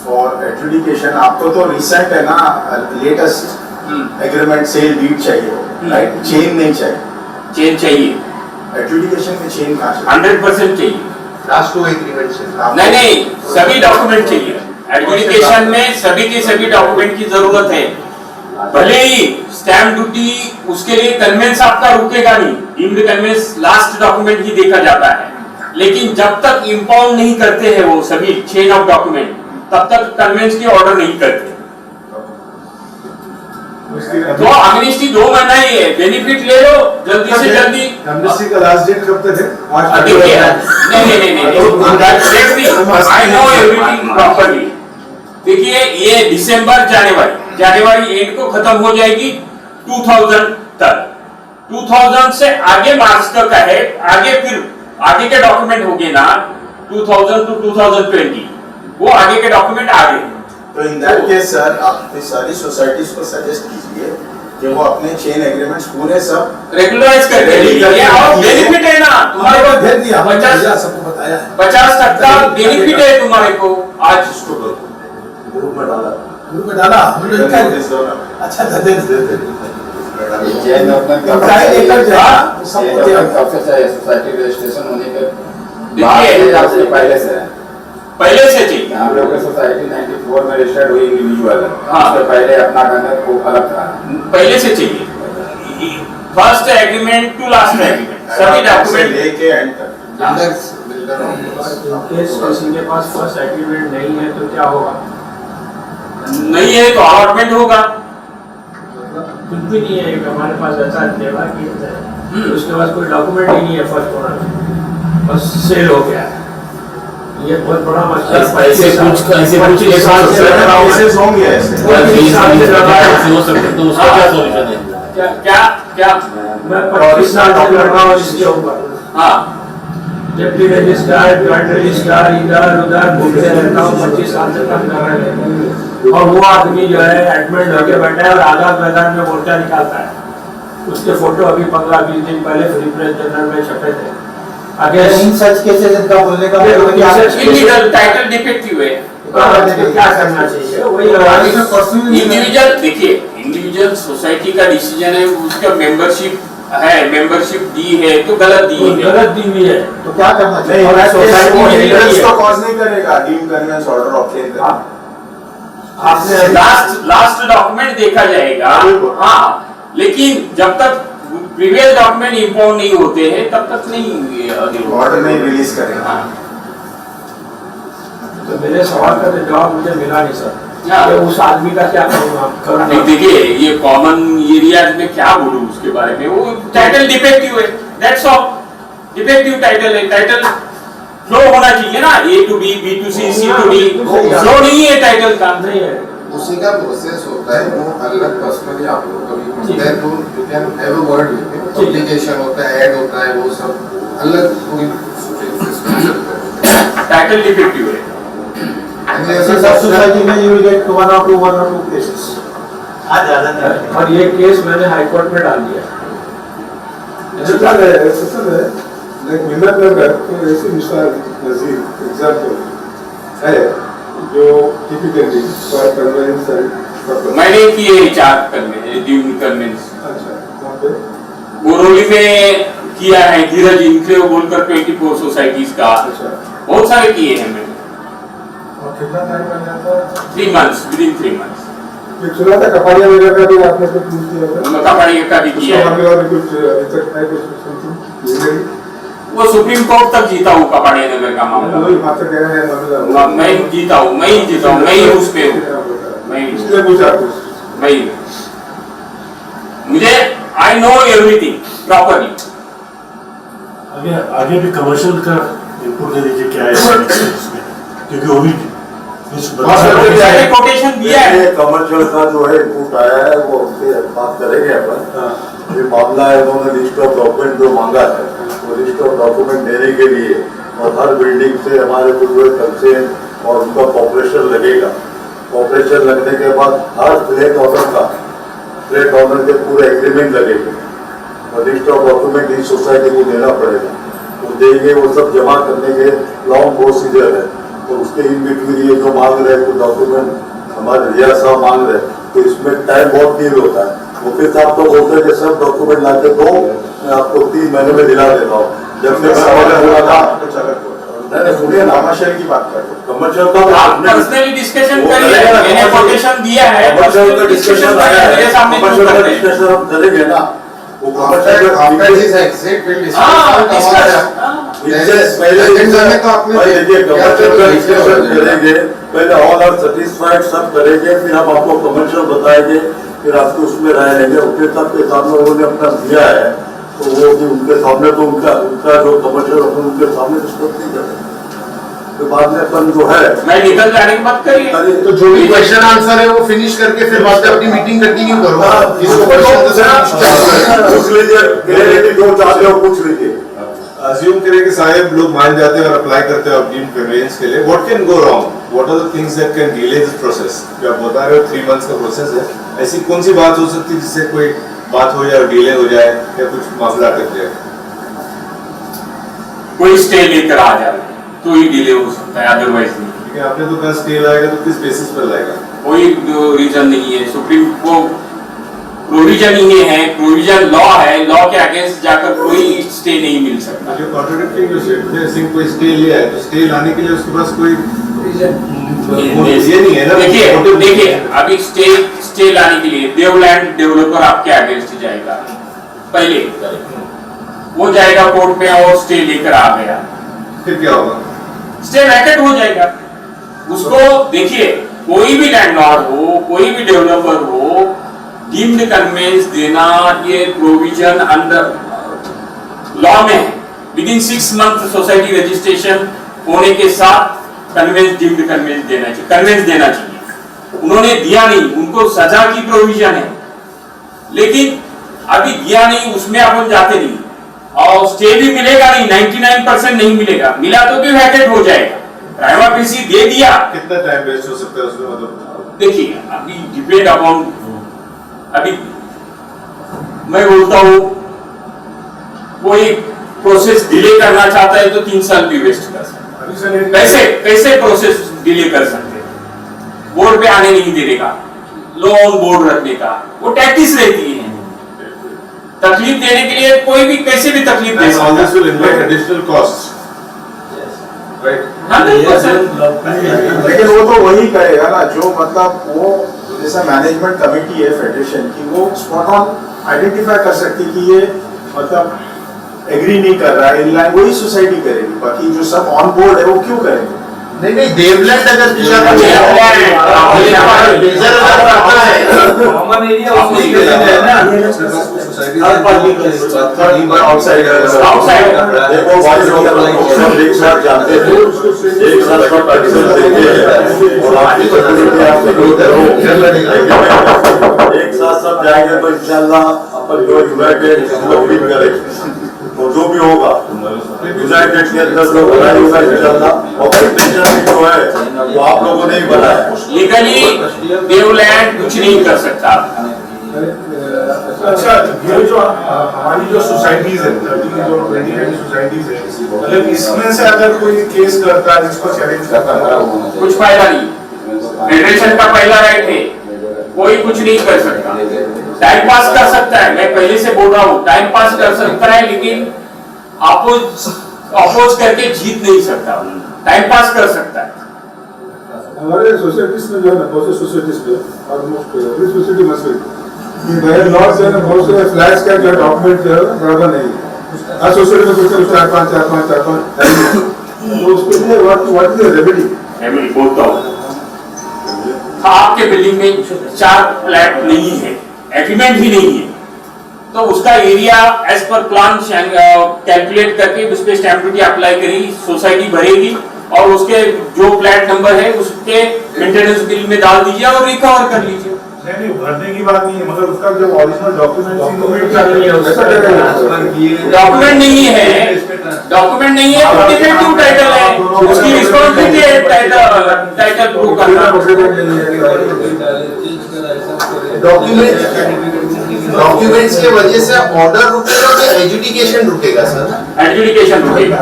फॉर एजुकेशन आपको तो रिसेंट है ना लेटेस्ट एग्रीमेंट सेल डीड चाहिए राइट, चेन नहीं चाहिए। चेन चाहिए, एजुकेशन में चेन कहाँ चाहिए? 100% चाहिए। लास्ट 2 एग्रीमेंट से नहीं सभी डॉक्यूमेंट चाहिए। एडजुडिकेशन में सभी के सभी डॉक्यूमेंट की जरूरत है। भले ही स्टैम्प ड्यूटी उसके लिए कन्वेंस आपका रुकेगा नहीं, डीम्ड कन्वेंस लास्ट डॉक्यूमेंट ही देखा जाता है, लेकिन जब तक इंपाउंड नहीं करते हैं वो सभी चेन ऑफ डॉक्यूमेंट तब तक कन्वेंस की ऑर्डर नहीं करते। तो एमनेस्टी 2 महीना ही है, बेनिफिट ले लो जल्दी से जल्दी। एमनेस्टी का लास्ट डेट कब तक है? देखिए नहीं आई नो एवरीथिंग प्रॉपर्ली। देखिए ये दिसंबर जनवरी एंड को खत्म हो जाएगी 2000 तक। 2000 से आगे मार्च तक का है, आगे फिर आगे के डॉक्यूमेंट हो गए ना 2000 टू 2020, वो आगे के डॉक्यूमेंट आ गए। तो इन दैट केस सर आप सारी सोसाइटीज को सजेस्ट कीजिए कि वो अपने चेन एग्रीमेंट्स पूरे सब रेगुलराइज कर दे और बेनिफिट है ना तुम्हारे को, भेज दिया 50 सबको बताया है। 50% का बेनिफिट है तुम्हारे को। आज इसको ग्रुप में डाला ग्रुप में डाला हम लोग क्या नोटिस दो ना। अच्छा दे चेन सोसाइटी रजिस्ट्रेशन होने के देखिए आपसे पहले से है। पहले से चाहिए। हम लोग की सोसाइटी 94 में रजिस्टर्ड हुई इंडिविजुअल है। हाँ। उससे पहले अपना घर को अलग था। पहले से चाहिए, first agreement to last agreement सभी डॉक्यूमेंट लेके एंड तक। किसी के पास फर्स्ट एग्रीमेंट नहीं है तो क्या होगा? नहीं है तो अलॉटमेंट होगा। कुछ भी नहीं है, हमारे पास ऐसा देवा की उसके पास कोई डॉक्यूमेंट ही नहीं है फर्स्ट ओनर, बस सेल हो गया है। ये बहुत बड़ा मसला है। ऐसे कुछ एक साल से केसेस होंगे ऐसे हो सकते, तो उसका क्या सॉल्यूशन है? क्या मैं 25 साल से लड़ रहा हूँ इसके ऊपर। हाँ डिप्टी रजिस्ट्रार, जॉइंट रजिस्ट्रार, इधर उधर घूमते रहता हूँ, 25 साल से काम कर रहे हैं। और वो आदमी जो है एडमिट होके बैठा है और आजाद मैदान में मोर्चा निकालता है। उसके फोटो अभी 15-20 दिन पहले फ्री प्रेस जनरल में छपे थे। आगे इन सच केसेस इनका बोलने का इलीगल टाइटल डिफेक्टिव है, क्या करना चाहिए वही इंडिविजुअल देखिए, इंडिविजुअल सोसाइटी का डिसीजन है, उसका मेंबरशिप है, मेंबरशिप दी है तो गलत दी है, गलत दी हुई है तो क्या करना नहीं, चाहिए? सोसाइटी को कॉज नहीं करेगा डीम कन्वेंस ऑर्डर ऑब्टेन करना। आपने लास्ट डॉक्यूमेंट देखा जाएगा। हाँ, लेकिन जब तक प्रीवियस डॉक्यूमेंट इंफॉर्म नहीं होते हैं तब तक नहीं ऑर्डर नहीं रिलीज करेगा। तो मेरे सवाल का जवाब मुझे मिला नहीं सर। हाँ। ये उस आदमी का क्या करूँगा? नहीं, देखिए ये कॉमन एरियाज में क्या बोलूं उसके बारे में, वो टाइटल डिफेक्टिव है, दैट्स ऑल। डिफेक्टिव टाइटल है, टाइटल फ्लो होना चाहिए ना, A to B, B to C, C to D, flow नहीं है टाइटल का। नहीं है, उसी का प्रोसेस होता है, वो अलग पर्सनली आप लोग कभी मिलते हैं तो you can have a word with him. Publication होता है, ऐड होता है, वो सब अलग पूरी टाइटल डिफेक्टिव है। सोसाइटी में you will get one or two cases। आज ज्यादा नहीं। और ये केस मैंने हाई कोर्ट में डाल दिया। ऐसा है लाइक मिन्नत नगर तो ऐसे मिसाल नजीर एग्जांपल है जो टिपिकली फॉर कन्वेंस एंड मैंने किए 4 कन्वेंस। अच्छा, वहाँ पे बोरोली में किया है, धीरज इनक्लेव बोलकर 24 सोसाइटीज का, अच्छा, बहुत सारे किए हैं मैंने। और कितना टाइम लग जाता है? 3 months, within 3 months। एक सुना था कपाड़िया वगैरह का भी आपने कुछ यूज किया था? कपाड़िया का भी किया है। उसका और कुछ अभी तक है कुछ समथिंग वो सुप्रीम कोर्ट तक जीता हूँ कपाड़िया नगर का मामला। वही बात कह रहे हैं मामला। मैं जीता हूँ, मैं ही उस पे हूँ, मैं इसलिए पूछा कुछ। मैं मुझे आई नो एवरीथिंग प्रॉपरली। आगे भी कमर्शियल का इनपुट दे दीजिए क्या है इसमें, क्योंकि वो भी कोटेशन दिया है। कमर्शियल का जो है इनपुट आया है वो उनसे बात करेंगे अपन। ये मामला है, उन्होंने लिस्ट ऑफ डॉक्यूमेंट जो मांगा है वो लिस्ट ऑफ डॉक्यूमेंट देने के लिए और हर बिल्डिंग से हमारे कुछ कंसेंट और उनका कॉपरेशन लगेगा। कॉपरेशन लगने के बाद हर फ्लैट ऑनर के पूरे एग्रीमेंट लगेंगे और लिस्ट ऑफ डॉक्यूमेंट इस सोसाइटी को देना पड़ेगा। वो देंगे, वो सब जमा करने के लॉन्ग प्रोसीजर है। तो उसके इन बिटवीन ये जो मांग रहे हैं कुछ डॉक्यूमेंट हमारे रिया साहब मांग रहे हैं, तो इसमें टाइम बहुत डील होता है। वकील साहब तो बोलते हैं कि सब डॉक्यूमेंट ला के दो, मैं आपको 3 महीने में दिला देता हूँ। जब से सवाल हुआ था सुनिए ना, कमर्शियल की बात कर कमर्शियल आप का पर्सनली डिस्कशन करिए, मैंने कोटेशन दिया है, कमर्शियल का डिस्कशन मेरे सामने कमर्शियल का डिस्कशन हम करेंगे ना, वो commercial after this exit will हाँ, डिस्कस पहले तो आपने देखिए कमर्शियल का डिस्कशन करेंगे, पहले ऑल आर सेटिस्फाइड सब करेंगे, फिर हम आपको कमर्शियल बताएंगे, फिर आपको उसमें राय लेंगे। वकील साहब के सामने उन्होंने अपना दिया है तो वो भी उनके सामने तो उनका जो कमर्शियल अपन उनके सामने डिस्कस नहीं करेंगे। तो बाद में अपन जो है मैं निकल जाने की बात करिए, तो जो भी क्वेश्चन आंसर है वो फिनिश करके फिर बाद में अपनी मीटिंग कंटिन्यू करो। इसको क्वेश्चन पूछ लीजिए, क्लियरिटी जो चाहते हो पूछ लीजिए। अज्यूम करें कि साहब लोग मान जाते हैं और अप्लाई करते हैं डीम कन्वेंस के लिए, what can go wrong, what are the things that can delay this process? जो आप बता रहे हो 3 months का प्रोसेस है, ऐसी कौन सी बात हो सकती है जिससे कोई बात हो जाए, डिले हो जाए या कुछ मामला अटक जाए? कोई स्टे लेकर आ जाए तो ही डिले हो सकता है, अदरवाइज नहीं। क्योंकि आपने तो कल स्टे लाएगा तो किस बेसिस पर लाएगा? कोई रीजन नहीं है, सुप्रीम को प्रोविजन ही है, प्रोविजन लॉ है, लॉ के अगेंस्ट जाकर कोई स्टे नहीं मिल सकता। जो कॉन्ट्रडिक्टिंग जो स्टेटमेंट सिंह कोई स्टे लिया है तो स्टे लाने के लिए उसके पास कोई ये नहीं है ना। देखिए अभी स्टे लाने के लिए देवलैंड डेवलपर आपके अगेंस्ट जाएगा, पहले वो जाएगा कोर्ट में और स्टे लेकर आ गया, फिर क्या होगा? स्टे वैकेट हो जाएगा। उसको देखिए, कोई भी लैंडलॉर्ड हो, कोई भी डेवलपर हो, डीम्ड कन्वेंस देना ये प्रोविजन अंडर लॉ में है। विदिन 6 months सोसाइटी रजिस्ट्रेशन होने के साथ कन्वेंस डीम्ड कन्वेंस देना चाहिए। उन्होंने दिया नहीं, उनको सजा की प्रोविजन है, लेकिन अभी दिया नहीं, उसमें अपन जाते नहीं। और स्टे भी मिलेगा नहीं, 99% नहीं मिलेगा, मिला तो भी वैकेट हो जाएगा। प्राइमा पीसी दे दिया, कितना टाइम वेस्ट हो सकता है उसमें, मतलब देखिए अभी डिपेंड अपॉन, अभी मैं बोलता हूँ कोई प्रोसेस डिले करना चाहता है तो 3 साल भी वेस्ट कर सकता है। कैसे प्रोसेस डिले कर सकते हैं? बोर्ड पे आने नहीं देने का, लो ऑन बोर्ड रखने का, वो टैक्टिस रहती है। तकलीफ देने के लिए कोई भी कैसे भी तकलीफ दे सकता है। एडिशनल कॉस्ट, हाँ, लेकिन वो तो वही करेगा ना जो मतलब वो जैसा मैनेजमेंट कमेटी है फेडरेशन की, वो स्पॉट ऑन आइडेंटिफाई कर सकती कि ये मतलब एग्री नहीं कर रहा है, इनलाइन वही सोसाइटी करेगी, बाकी जो सब ऑन बोर्ड है वो क्यों करेंगे? नहीं देवलैंड अगर किया तो कॉमन एरिया उसमें ही है ना, देखो भाई सब एक साथ जानते थे, एक साथ सब पैसे देंगे और आपकी एक साथ सब जाएंगे तो इंशाल्लाह अपन जो यूनाइटेड करेंगे, तो जो भी होगा यूनाइटेड के अंदर जो बनाया होगा इंशाल्लाह, और फेडरेशन जो है वो आप लोगों ने ही बनाया। लीगली देवलैंड कुछ नहीं कर सकता। अच्छा, ये जो हमारी जो सोसाइटीज है, जो 29 सोसाइटीज है, मतलब इसमें से अगर कोई केस करता है जिसको चैलेंज करता है, कुछ फायदा नहीं। फेडरेशन का पहला राइट है, कोई कुछ नहीं कर सकता। टाइम पास कर सकता है, मैं पहले से बोल रहा हूँ, टाइम पास कर सकता है, लेकिन अपोज करके जीत नहीं सकता। टाइम पास कर सकता है। हमारे सोसाइटीज में जो है ना, बहुत से सोसाइटीज में almost every society must be laws है ना, बहुत से फ्लैट्स का जो डॉक्यूमेंट जो है बराबर नहीं है। हर सोसाइटी में कुछ 4-5 तो उसके लिए व्हाट इज द रेमेडी? मैं बोलता हूँ, आपके बिल्डिंग में 4 फ्लैट नहीं है, एग्रीमेंट ही नहीं है, तो उसका area as per plan calculate करके उस पर स्टैंप ड्यूटी अप्लाई करेगी, सोसाइटी भरेगी और उसके जो फ्लैट नंबर है उसके मेंटेनेंस बिल में डाल दीजिए और रिकवर कर लीजिए। नहीं, भरने की बात नहीं है, मतलब उसका जो ओरिजिनल डॉक्यूमेंट डॉक्यूमेंट नहीं है, डॉक्यूमेंट नहीं है तो डिफेक्टिव टाइटल है, उसकी रिस्पांसिबिलिटी है टाइटल प्रूव करना। डॉक्यूमेंट्स के वजह से ऑर्डर रुकेगा तो एजुडिकेशन रुकेगा सर? एडजुडिकेशन रुकेगा,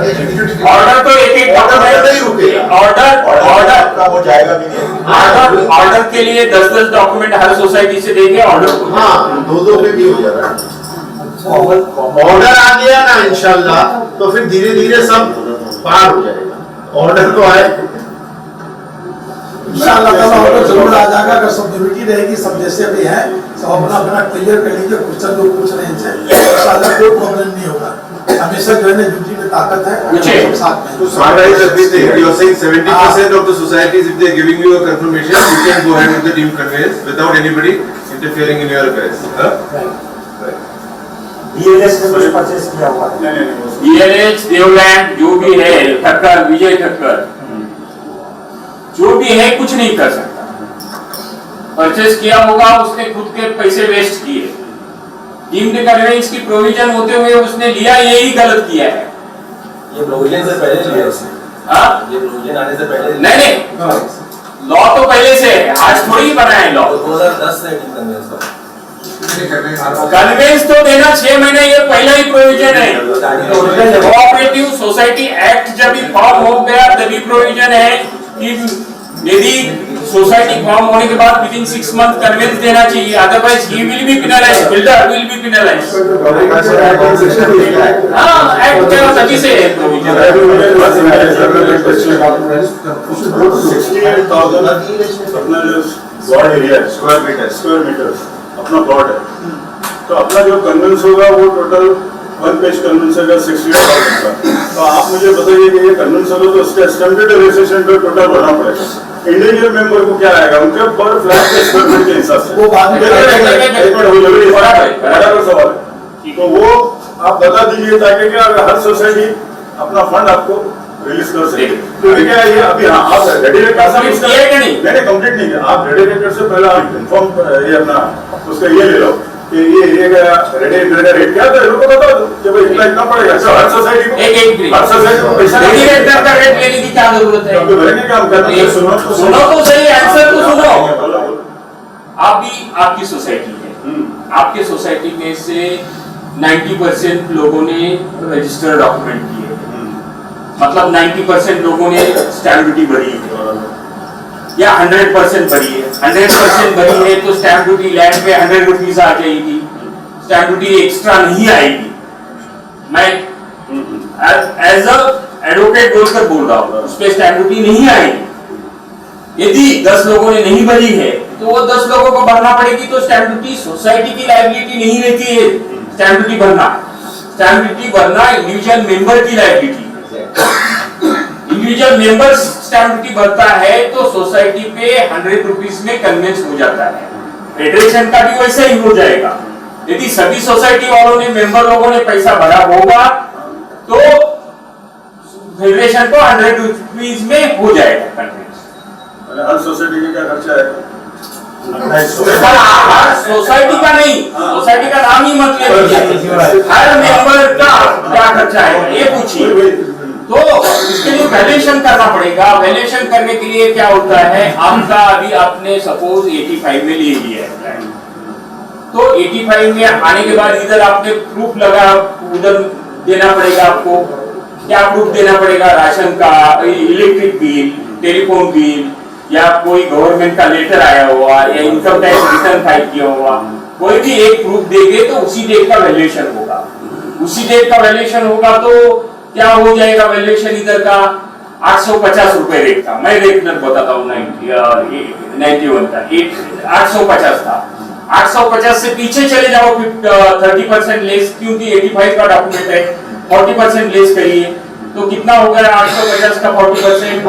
ऑर्डर तो एक ऑर्डर नहीं रुकेगा, ऑर्डर का वो जाएगा भी नहीं। ऑर्डर के लिए 10-10 डॉक्यूमेंट हर सोसाइटी से देके ऑर्डर, हाँ 2-2 पे भी हो जा रहा है। ऑर्डर आ गया ना इंशाल्लाह तो फिर धीरे धीरे सब पार हो जाएगा। ऑर्डर तो आए इंशाअल्लाह ताला ऑर्डर जरूर आ जाएगा। अगर सब यूनिटी रहेगी, सब जैसे भी हैं, सब अपना अपना क्लियर कर लीजिए, क्वेश्चन जो पूछ रहे हैं इंशाअल्लाह कोई प्रॉब्लम नहीं होगा। हमेशा जो है ना यूनिटी में ताकत है, सब साथ में। To summarize everything, you're saying 70% of the societies, if they're giving you a confirmation, you can go ahead with the team conveyance without anybody interfering in your affairs. DLS ने कुछ परचेस किया हुआ है? DLH देवलैंड जो भी है, ठक्कर विजय ठक्कर जो भी है कुछ नहीं कर सकता। परचेस किया होगा उसने खुद के पैसे वेस्ट किए, डीम्ड कन्वेंस की प्रोविजन होते हुए उसने लिया, यही गलत किया है। ये प्रोविजन से पहले लिया उसने। हाँ, ये प्रोविजन आने से पहले नहीं लॉ तो पहले से है, आज थोड़ी ही बना है लॉ। 2010 से कन्वेंस तो देना 6 महीने, ये पहला ही प्रोविजन है। कोऑपरेटिव सोसाइटी एक्ट जब भी फॉर्म हो गया तभी प्रोविजन है कि यदि सोसाइटी फॉर्म होने के बाद विदिन 6 मंथ कन्वेंस देना चाहिए, otherwise he will be penalised, builder will be penalised. हाँ, एक्ट का तभी से है प्रोविजन। 68,000 अपना जो प्लॉट एरिया है, स्क्वायर मीटर अपना प्लॉट है, तो अपना जो कन्वेंस होगा वो टोटल 1 पेज कन्वेंस होगा 68,000 का। तो आप मुझे बताइए कि ये कन्वेंस होगा तो उसका स्टैंडर्ड रजिस्ट्रेशन पे टोटल भरना पड़ेगा। इंडिविजुअल मेंबर को क्या आएगा, उनके पर फ्लैट के स्क्वायर फीट के हिसाब से। वो बाद में बराबर सवाल है, तो वो आप बता दीजिए ताकि क्या हर सोसाइटी अपना फंड आपको रिलीज कर सके। क्योंकि क्या ये अभी आप रेडी रेकर्ड नहीं कंप्लीट नहीं किया, आप रेडी रेकर्ड से पहले आप इन्फॉर्म ये अपना उसका ये ले लो कि ये एरिया का रेट क्या था इनको बता दो कि भाई इतना पड़ेगा। अच्छा, हर सोसाइटी को हर सोसाइटी को पैसा रेगुलेटर का रेट लेने की क्या जरूरत है? तो भरने काम करते हैं। सुनो तो सही, आंसर तो सुनो। आप भी आपकी सोसाइटी है, आपके सोसाइटी में से 90% लोगों ने रजिस्टर्ड डॉक्यूमेंट किए, मतलब 90% लोगों ने स्टैम्प ड्यूटी भरी है या 100% भरी है। 100% भरी है तो स्टैम्प ड्यूटी लैंड पे 100 रुपीज आ जाएगी, स्टैम्प ड्यूटी एक्स्ट्रा नहीं आएगी। मैं एज अ एडवोकेट बोलकर बोल रहा हूँ, उस पर स्टैम्प ड्यूटी नहीं आएगी। यदि 10 लोगों ने नहीं भरी है तो वो 10 लोगों को भरना पड़ेगी, तो स्टैम्प ड्यूटी सोसाइटी की लायबिलिटी नहीं रहती है। स्टैम्प ड्यूटी भरना इंडिविजुअल मेंबर की liability. Individual member stamp duty भरता है तो सोसाइटी पे 100 रुपीज में कन्वेंस हो जाता है। फेडरेशन का भी वैसा ही हो जाएगा। यदि सभी सोसाइटी वालों ने, मेंबर लोगों ने पैसा भरा होगा तो फेडरेशन को 100 रुपीज में हो जाएगा कन्वेंस। हर सोसाइटी का क्या खर्चा है? सोसाइटी का नहीं, सोसाइटी का नाम ही मत लीजिए, हर मेंबर का क्या खर्चा है ये पूछिए। तो इसके लिए वैल्यूएशन करना पड़ेगा। वैल्यूएशन करने के लिए क्या होता है, आपका अभी आपने सपोज 85 में ले लिया है, तो 85 में आने के बाद इधर आपने प्रूफ लगा, उधर देना पड़ेगा आपको। क्या प्रूफ देना पड़ेगा? राशन का, इलेक्ट्रिक बिल, टेलीफोन बिल, या कोई गवर्नमेंट का लेटर आया हुआ, या इनकम टैक्स रिटर्न फाइल किया हुआ, कोई भी एक प्रूफ देंगे तो उसी डेट का वैल्यूएशन होगा। उसी डेट का वैल्यूएशन होगा तो क्या हो जाएगा वैल्यूएशन इधर का 850 रुपए रेट का। मैं रेट बताता हूँ 91 का 850 था। 850 से पीछे चले जाओ 30% लेस, क्योंकि 85 का डॉक्यूमेंट है, 40% लेस करिए तो कितना हो गया 850 का 40%?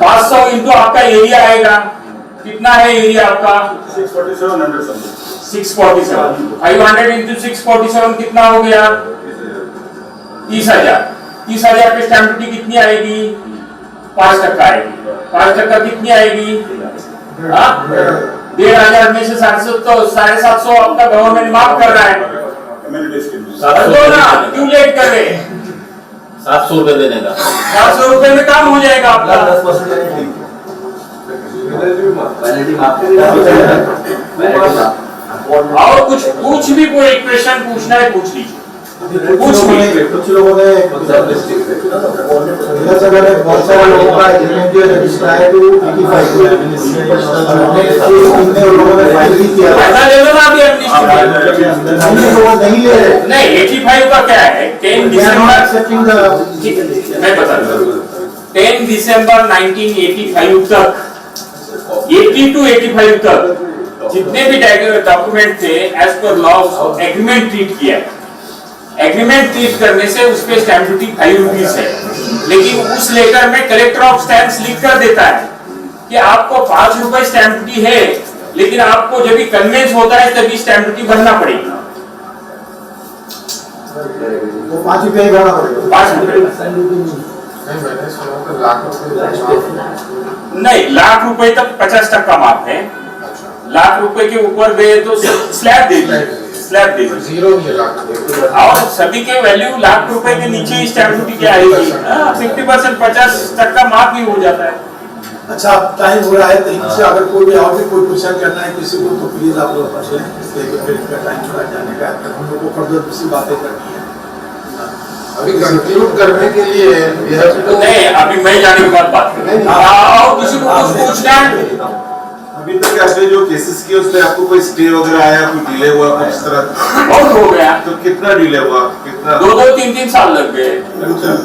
500 इंटू आपका एरिया आएगा। कितना है एरिया आपका? 647। 500 इंटू 647 कितना हो गया? 30,000। 30,000 पे स्टैम्प ड्यूटी कितनी आएगी? 5% आएगी। 5% कितनी आएगी? 1,500 में से 700 तो 750 आपका गवर्नमेंट माफ कर रहा है। दो ना, क्यों लेट कर रहे हैं? 700 रुपए देने का 700 रुपए में काम हो जाएगा आपका। 10% और कुछ भी कोई क्वेश्चन पूछना है पूछ लीजिए। कुछ लोगों ने बहुत सारे लोगों का रजिस्टर है तो 85 लोगों ने फाइल भी किया। पैसा ले लो ना अभी नहीं ले रहे। नहीं 85 का क्या है? 10 दिसंबर मैं बता दूं 10 दिसंबर 1985 तक 80 to 85 तक जितने भी डॉक्यूमेंट थे as per law agreement treat किया। एग्रीमेंट ट्रीट करने से उस पे स्टैम्प ड्यूटी 5 रुपीज है, लेकिन उस लेटर में कलेक्टर ऑफ स्टैम्प्स लिख कर देता है कि आपको 5 रुपए स्टैम्प ड्यूटी है, लेकिन आपको जब भी कन्वेंस होता है तभी स्टैम्प ड्यूटी भरना पड़ेगी। वो 5 रुपये ही भरना पड़ेगा। 5 रुपए नहीं, मैंने सुना था लाख रुपए नहीं, लाख रुपए तक 50% माफ है। लाख रुपए के ऊपर गए तो स्लैब दे दीजिए। जीरो ही लाख और सभी के वैल्यू लाख रुपए के नीचे स्टैम्प ड्यूटी क्या आएगी? 50% 50% माफ भी हो जाता है। अच्छा, टाइम हो रहा है, तो इनसे अगर कोई भी और भी कोई क्वेश्चन करना है किसी को तो प्लीज आप लोग पूछ लें। इसलिए टाइम थोड़ा जाने का है, हम लोग को फर्दर दूसरी बातें करनी है। अभी कंक्लूड करने के लिए नहीं, अभी मैं जाने के बाद बात करें। और किसी को कुछ पूछना है? अभी तक आपने जो केसेस किए उसमें आपको कोई स्टे वगैरह आया, कोई डिले हुआ कुछ इस तरह? बहुत हो गया। तो कितना डिले हुआ? कितना? 2-3 साल लग गए।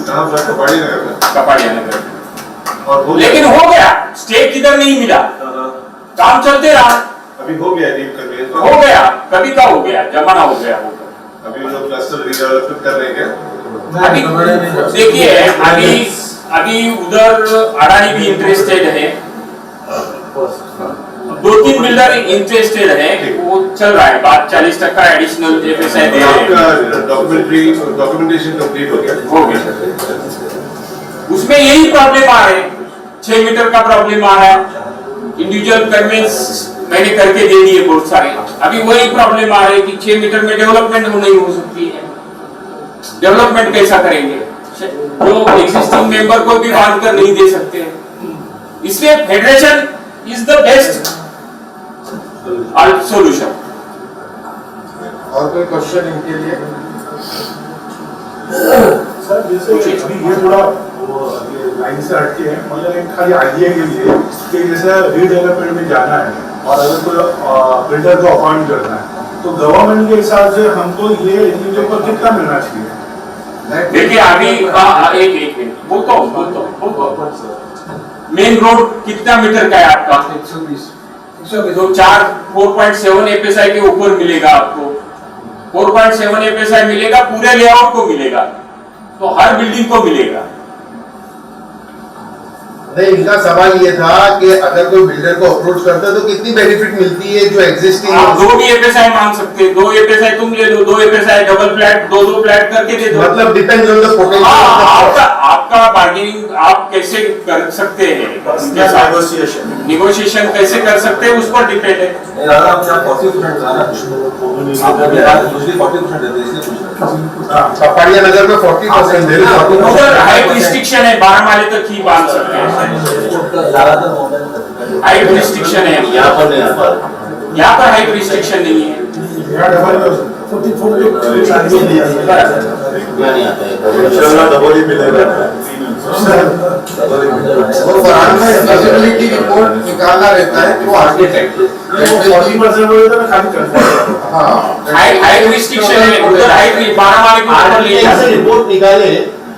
कहाँ पर? कपाड़ी नगर? कपाड़िया नगर। और लेकिन हो गया, स्टे किधर नहीं मिला, काम चलते रहा। अभी हो गया डीप कन्वेंस? हो गया, कभी का हो गया, जमाना हो गया। अभी लोग क्लस्टर रीडेवलपमेंट कर रहे हैं क्या? अभी देखिए, अभी उधर अडानी भी इंटरेस्टेड है, 2-3 बिल्डर इंटरेस्टेड है, वो चल रहा है बात। 40% एडिशनल FSI दे रहे हैं। डॉक्यूमेंटेशन कंप्लीट हो गया? उसमें यही प्रॉब्लम आ रहे हैं, 6 मीटर का प्रॉब्लम आ रहा है। इंडिविजुअल कन्वेंस मैंने करके दे दिए बहुत सारे। अभी वही प्रॉब्लम आ रही है कि 6 मीटर में डेवलपमेंट नहीं हो सकती है। डेवलपमेंट कैसा करेंगे, जो एग्जिस्टिंग मेंबर को भी बांध कर नहीं दे सकते हैं। इसलिए federation is the best solution. और कोई क्वेश्चन इनके लिए? सर जैसे अभी ये थोड़ा लाइन से हटके है, मतलब एक खाली आइडिया के लिए कि जैसे रीडेवलपमेंट में जाना है और अगर कोई बिल्डर को अपॉइंट करना है तो गवर्नमेंट के हिसाब से हमको ये एरिया पर कितना मिलना चाहिए? देखिए अभी एक मिनट बोलता हूँ। मेन रोड कितना मीटर का है आपका? 120। तो 4.7 एफएसआई के ऊपर मिलेगा आपको। 4.7 एफएसआई मिलेगा, पूरे लेआउट को मिलेगा, तो हर बिल्डिंग को मिलेगा। नहीं, इनका सवाल ये था कि अगर कोई बिल्डर को अप्रोच करता है तो कितनी बेनिफिट मिलती है जो एग्जिस्टिंग। आप 2 भी एफएसआई मांग सकते हैं, 2 एफएसआई तुम ले लो, 2 एफएसआई डबल फ्लैट, 2 फ्लैट करके दे दो। मतलब डिपेंड्स ऑन द पोटेंशियल। आपका बार्गेनिंग आप कैसे कर सकते हैं, निगोशिएशन कैसे कर सकते हैं, उस पर डिपेंड है। पहाड़िया नगर में 40% दे रहे हैं। उधर हाइट रिस्ट्रिक्शन है, 12 माले तक ही बांध सकते हैं। हाइट रिस्ट्रिक्शन है, यहाँ पर नहीं आता। यहाँ पर हाइट रिस्ट्रिक्शन नहीं है। यहाँ नहीं आता है। इंशाल्लाह डबल ही मिलेगा। वो फरहान में फिजिबिलिटी रिपोर्ट निकालना रहता है कि वो आर्किटेक्ट 40% बोले तो खाली करता है। हाँ, हाइट रिस्ट्रिक्शन है, उधर हाइट 12 माले के ऊपर ले जा सकते हैं। रिपोर्ट निकाले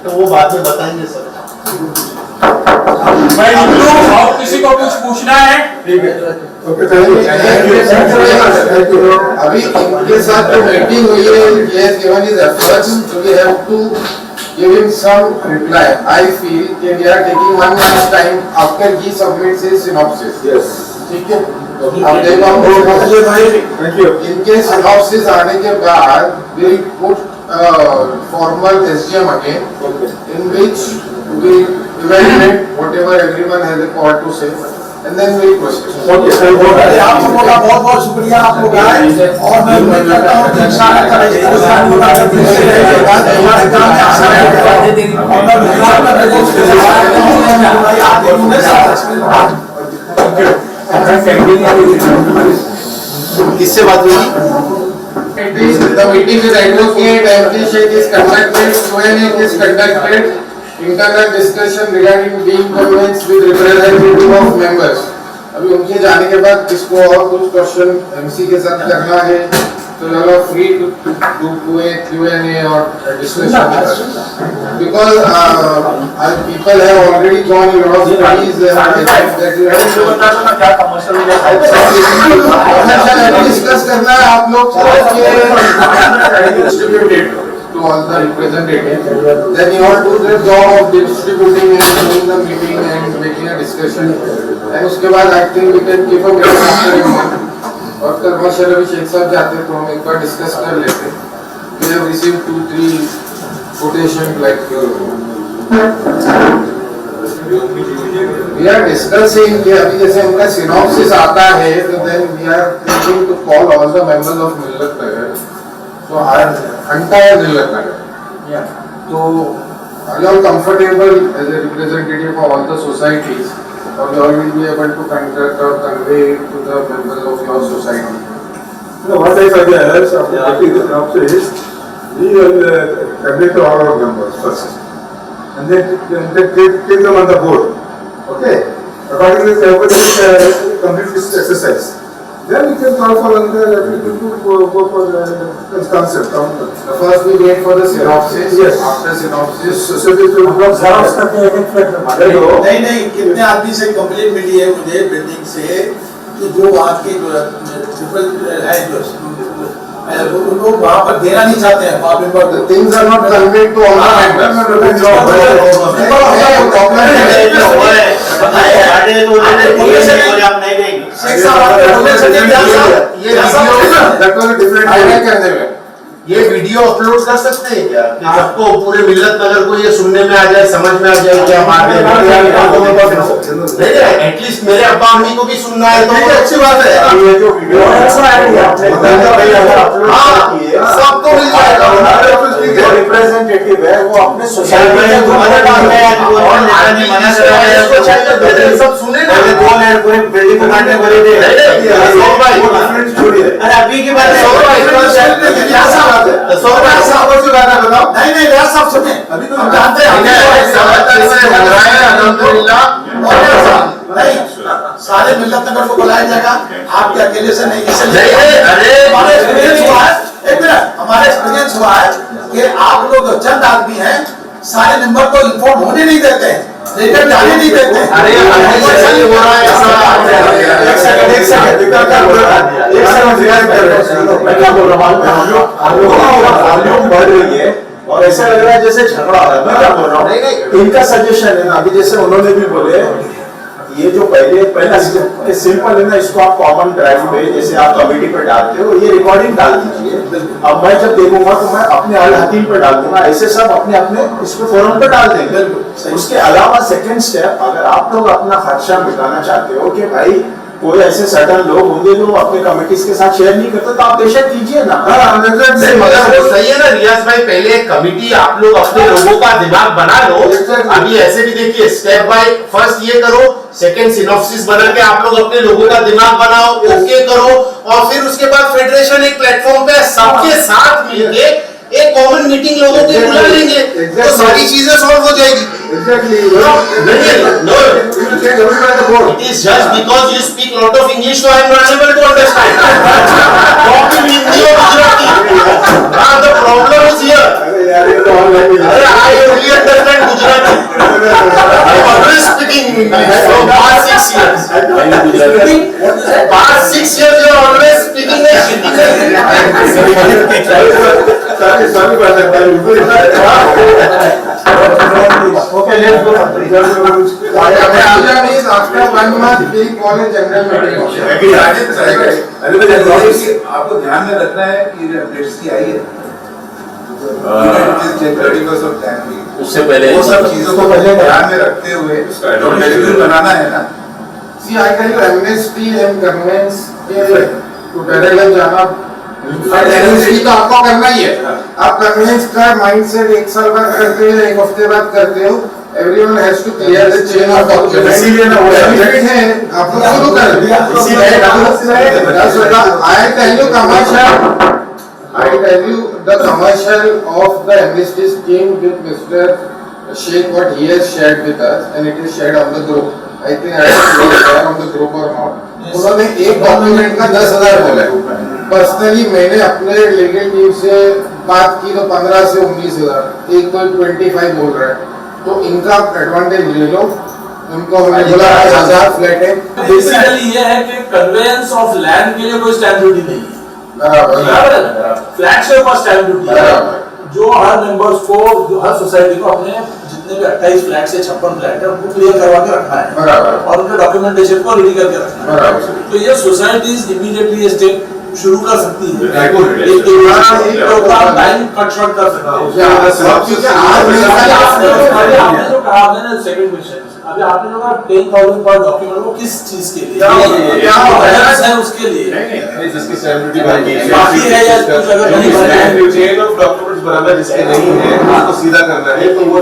तो वो बाद में बताएंगे सर। मैं निकलूं और किसी को कुछ पूछना है? अभी इनके साथ जो मीटिंग हुई है, he has given his efforts, so we have to give him some reply. I feel that we are taking 1 month's time after he submits his synopsis. Yes. ठीक है? अब देखो Thank you. इनके synopsis आने के बाद we'll put formal SGM again, in which we evaluate whatever everyone has a part to say, and then we'll proceed. अरे आपको बोला बहुत बहुत शुक्रिया, आप लोग आए और मैं उम्मीद करता हूँ कि इंशाअल्लाह ताला ये स्थान होना हमारे काम में आसान है और मैं विश्वास किससे बात हुई? The meeting with advocate MT Sheikh is conducted, Q&A is conducted, internal discussion regarding being convinced with representative of members. अभी उनके जाने के बाद किसको और कुछ क्वेश्चन एमसी के साथ करना है तो you are free to do Q&A or discussion because people have already gone a lot of studies and I think that you have discuss करना है आप लोग distributed to all the representatives. Then you have to do the job of distributing and doing the meeting and making a discussion. And उसके बाद I think we can keep a meeting after a month. और कर्मचारी भी शेख साहब जाते तो हम एक बार डिस्कस कर लेते। We have received 2-3 quotation like we are discussing कि अभी जैसे उनका synopsis आता है तो then we are thinking to call all the members of Millat Nagar. So our entire Millat Nagar. So are you all comfortable as a representative of all the societies? Or you all will be able to conduct or convey it to the members of your society? No, what I suggest after getting the synopsis, we will convey to all our members first, and then take them on the board. Okay. According to everybody complete this exercise. Then we can call for another. We can go for the concept. First we wait for the synopsis. Yes. After synopsis. So this will block xerox करते हैं एक फ्लैट में। नहीं कितने आदमी से कंप्लेंट मिली है मुझे बिल्डिंग से कि जो वहाँ के जो ट्रिपल है जो लोग वहाँ पर देना नहीं चाहते हैं वहाँ पे The things are not conveyed to all the members. That was a different. I can ये वीडियो अपलोड कर सकते हैं क्या कि सबको पूरे मिल्लत नगर को ये सुनने में आ जाए, समझ में आ जाए क्या हमारे नहीं एटलीस्ट मेरे अब्बा अम्मी को भी सुनना है तो अच्छी बात है। ये जो वीडियो सबको मिल जाएगा। जो रिप्रेजेंटेटिव है वो अपने सोसाइटी में सब सुने ना पूरे बिल्डिंग को काटने वाले थे। छोड़िए अभी की बात है नहीं व्यास साहब सुने, अभी तो हम जानते हैं नहीं सारे मिल्लत नगर को बुलाया जाएगा, आपके अकेले से नहीं। इसलिए हमारे एक्सपीरियंस हुआ है, एक मिनट, हमारे एक्सपीरियंस हुआ है कि आप लोग चंद आदमी हैं, सारे मेंबर को इन्फॉर्म होने नहीं देते हैं, लेकर जाने नहीं देते हैं। बढ़ रही है और ऐसा लग रहा है जैसे झगड़ा हो रहा है। मैं क्या बोल रहा हूँ, इनका सजेशन है ना, अभी जैसे उन्होंने भी बोले ये जो पहला सिंपल है ना, इसको आप कॉमन ड्राइव पे जैसे आप कमेटी पे डालते हो ये रिकॉर्डिंग डाल दीजिए। अब मैं जब देखूंगा तो मैं अपने अल हकीम पे डाल दूंगा, ऐसे सब अपने अपने इसको फोरम पे डाल देंगे। उसके अलावा सेकंड स्टेप, अगर आप लोग अपना खर्चा मिटाना चाहते हो कि भाई कोई ऐसे सर्टन लोग होंगे जो अपने कमिटीज के साथ शेयर नहीं करते तो आप बेशक कीजिए ना। मगर वो सही है ना रियाज भाई, पहले एक कमिटी आप लोग अपने लोगों का दिमाग बना लो। अभी ऐसे भी देखिए स्टेप बाय फर्स्ट ये करो, सेकंड सिनॉप्सिस बना के आप लोग अपने लोगों का दिमाग बनाओ, ओके करो, और फिर उसके बाद फेडरेशन एक प्लेटफॉर्म पे सबके साथ मिलके एक कॉमन मीटिंग लोगों की बुला लेंगे तो सारी चीजें सॉल्व हो जाएगी। Exactly. No, it is just because you speak a lot of English, so I am not able to understand. Talk in Hindi or Gujarati. The problem is here. I only understand Gujarati. I am always speaking English from past 6 years. Past 6 years you are always speaking English. Sorry for that. Okay, let's go. After 1 month, we call a general meeting. आपको ध्यान में रखना है कि अपडेट्स की आई है उससे पहले वो सब चीजों को पहले ध्यान में रखते हुए शेड्यूल बनाना है ना। See, I tell you, amnesty and conveyance के to parallel जाना, amnesty तो आपको करना ही है। आप conveyance का mindset 1 साल बाद करते हो, 1 हफ्ते बाद करते हो, everyone has to clear the chain of documents। इसीलिए ना वो है, आप लोग शुरू कर दिया। इसीलिए I tell you the commercial of the amnesty scheme with Mr. Sheikh, what he has shared with us, and it is shared on the group. I think I don't know share on the group or not. उन्होंने एक डॉक्यूमेंट का 10,000 बोला है। पर्सनली मैंने अपने लीगल टीम से बात की तो 15 से 19,000, एक कोई 25 बोल रहा है, तो इनका एडवांटेज ले लो। उनको हमने बोला 1000 फ्लैट है। बेसिकली ये है कि कन्वेंस ऑफ लैंड के लिए कोई स्टैंप ड्यूटी नहीं है, बराबर फ्लैट से ऊपर स्टैंप ड्यूटी है। जो हर मेंबर्स को, जो हर सोसाइटी को अपने जितने भी 28 फ्लैट से 56 फ्लैट है उनको क्लियर करवा के रखना है और उनके डॉक्यूमेंटेशन को रेडी करके रखना है। तो ये सोसाइटीज इमीडिएटली ये स्टेप शुरू कर सकती है, टाइम कट शॉर्ट कर सकते हैं। आपने जो कहा आपने सेकंड क्वेश्चन, अभी आपने जो कहा 10,000 पर डॉक्यूमेंट, वो किस चीज के लिए क्या है उसके लिए जिसकी सेलिब्रिटी बाकी बाकी है या कुछ अगर नहीं बना है, चेन ऑफ डॉक्यूमेंट्स बनाना जिसके नहीं है उसको सीधा करना है तो वो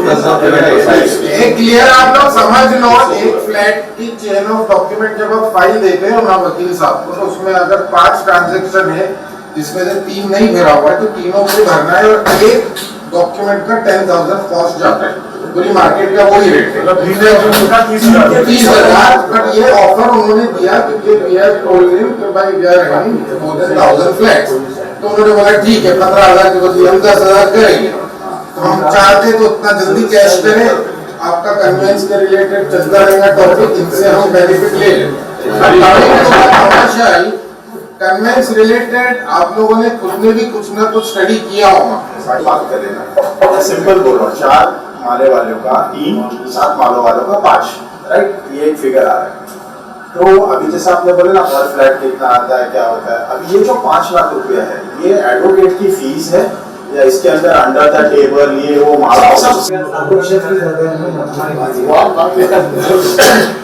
एक क्लियर आप लोग समझ लो। एक फ्लैट की चेन ऑफ डॉक्यूमेंट जब आप फाइल देते हो ना वकील साहब को, तो उसमें अगर 5 ट्रांजैक्शन है जिसमें से 3 नहीं भरा हुआ है तो तीनों को भरना है, और एक डॉक्यूमेंट का 10,000 कॉस्ट जाता है। पूरी मार्केट का वही रेट है 30,000। बट ये ऑफर उन्होंने दिया क्योंकि वी हैव टोल्ड हिम कि भाई we are running more than 1000 flats, तो उन्होंने बोला ठीक है 15,000 के बदले हम 10,000 करेंगे। तो हम चाहते तो उतना जल्दी कैश करें, आपका कन्वेंस के रिलेटेड चलता रहेगा टॉपिक, इनसे हम बेनिफिट ले लें। कन्वेंस रिलेटेड आप लोगों ने खुद ने भी कुछ ना कुछ स्टडी किया होगा। बात कर लेना सिंपल बोल रहा हूँ, 4 माले वालों का 3, 7 मालों वालों का 5, राइट? ये एक फिगर आ रहा है। तो अभी जैसे आपने बोले ना पर फ्लैट कितना आता है क्या होता है, अभी ये जो 5 लाख रुपया है ये एडवोकेट की फीस है या इसके अंदर अंडर द टेबल ये वो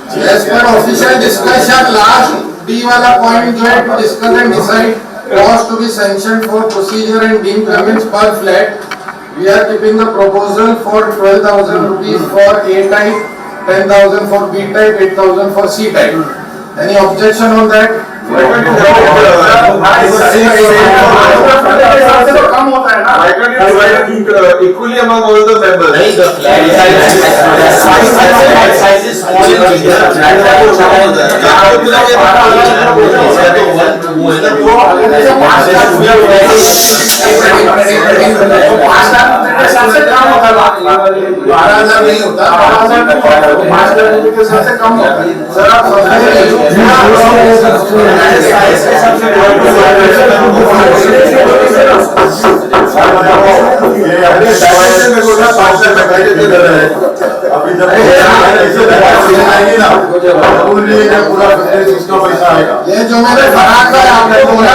As per official discussion, last D वाला point जो है to discuss and decide cost to be sanctioned for procedure and deemed conveyance per flat. We are keeping the proposal for 12,000 rupees for A type, 10,000 for B type, 8,000 for C type. Any objection on that? कम होता है ना? Equally among all the members. नहीं, the flat size is small in नहीं होता। अभी जब ऐसे आएगी ना पूरा इसका पैसा आएगा। ये जो मैंने फराक का आपने बोला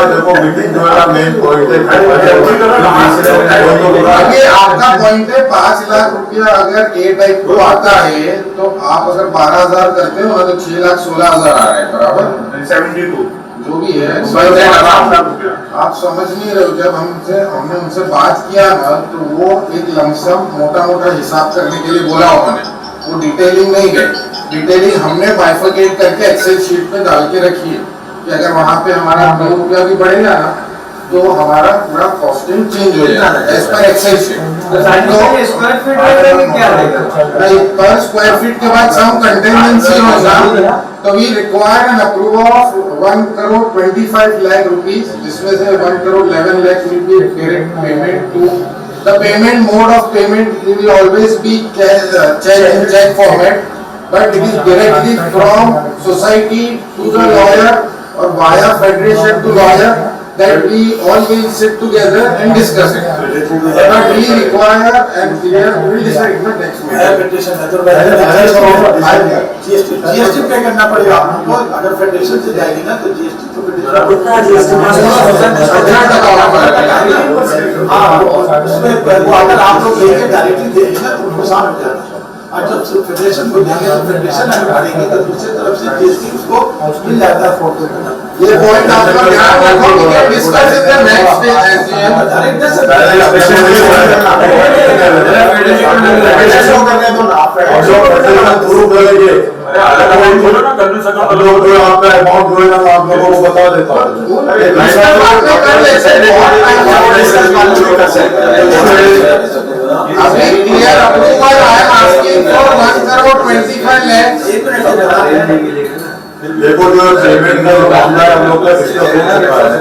देखो मीटिंग जो है मेन पॉइंट है। अभी आपका पॉइंट है 5 लाख रुपया अगर ए टाइप को आता है तो आप अगर 12,000 करते हो तो 6,16,000 आ रहा है बराबर 72 जो भी है। आप समझ नहीं रहे हो, जब हमने उनसे बात किया ना तो वो एक लमसम मोटा मोटा हिसाब करने के लिए बोला उन्होंने, वो डिटेलिंग नहीं गए। डिटेलिंग हमने बाइफरकेट करके एक्सेल शीट पे डाल के रखी है कि अगर वहाँ पे हमारा 2 रुपया भी बढ़ेगा ना तो हमारा पूरा कॉस्टिंग चेंज हो जाएगा एज पर एक्सेल शीट। पर स्क्वायर फीट के बाद सम कंटेंजेंसी होगा तो we require an approve of 1,25 lakh rupees, जिसमें से 1,11 lakh will be direct payment to the payment mode of payment will always be cheque format, but it is directly from society to the lawyer or via federation to lawyer, that we all will sit together and discuss it. But we require and clear, we will decide in the next meeting. GST पे करना पड़ेगा आपको, अगर फेडरेशन से जाएगी ना तो जीएसटी तो उसमें अगर आप लोग लेके डायरेक्टली देंगे ना तो नुकसान हो जाता है। और जब फेडरेशन को देंगे तो फेडरेशन अगर भरेंगे तो दूसरी तरफ से जीएसटी उसको मिल जाता है फोर्थ में। ये पॉइंट आप लोग ध्यान रखो कि discuss in the next day SDM करने दो ना आप शुरू करेंगे। लोग जो आपका अमाउंट जो है ना आप लोगों को बता देता हूँ। अभी clear approval I am asking for 1,25 lakh. देखो जो पेमेंट का जो मामला है हम लोग का डिस्कस हो चुका है।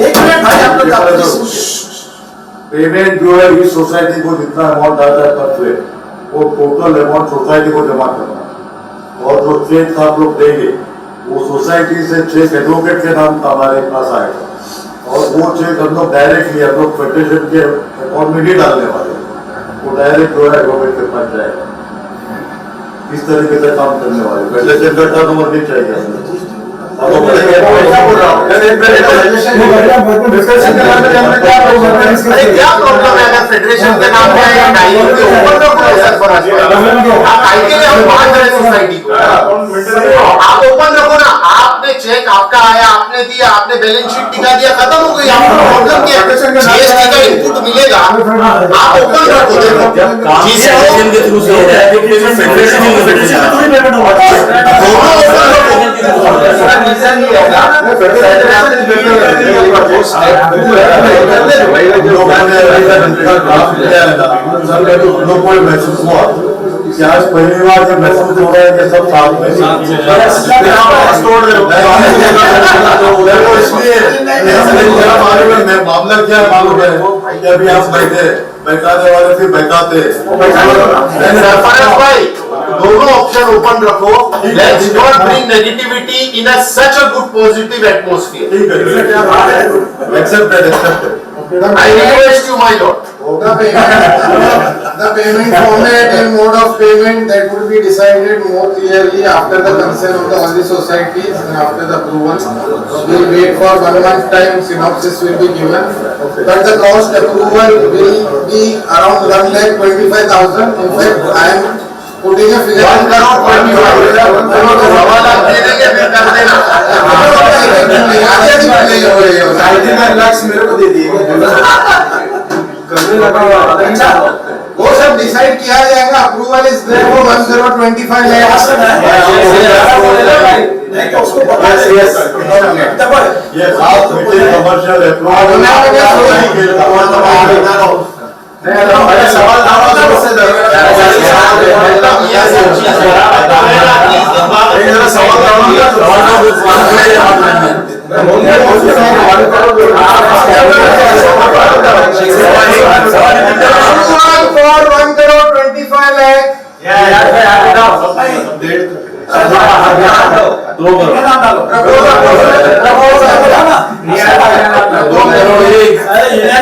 एक मिनट भाई आप लोग पेमेंट जो है इस सोसाइटी को जितना अमाउंट आता है पर फ्लैट वो टोटल अमाउंट सोसाइटी को जमा करना, और जो चेक आप लोग देंगे वो सोसाइटी से चेक एडवोकेट के नाम का हमारे पास आएगा, और वो चेक हम लोग डायरेक्टली हम लोग फेडरेशन के अकाउंट में नहीं डालने वाले, वो डायरेक्ट जो है एडवोकेट के पास जाएगा। इस तरीके से काम करने वाले फेडरेशन का टर्नओवर नहीं चाहिए। क्या प्रॉब्लम है अगर फेडरेशन के नाम पे सोसाइटी को आप ओपन रखो ना। आपने चेक आपका आया, आपने दिया, आपने बैलेंस शीट दिखा दिया, खत्म हो गई। आपको प्रॉब्लम क्या है? जीएसटी का इनपुट मिलेगा, आप ओपन रखो। देखो फेडरेशन के थ्रू से महसूस हुआ कि आज पहली बार जब महसूस हो रहा है कि सब साथ में मामला क्या है मालूम है कि अभी आप बैठे बैठाने वाले फिर बैठाते दोनों ऑप्शन ओपन रखो। Let's not bring negativity in a such a good positive atmosphere. Accepted I request you, my lord. The payment format and mode of payment that would be decided more clearly after the consent of all the societies and after the approval. We'll wait for 1 month time, synopsis will be given. But the cost approval will be around 1,25,000. In fact, I am putting a figure. 1,99,00,000 मेरे को दे दिए वो सब डिसाइड किया जाएगा. Approval is there for 1,25 lakh.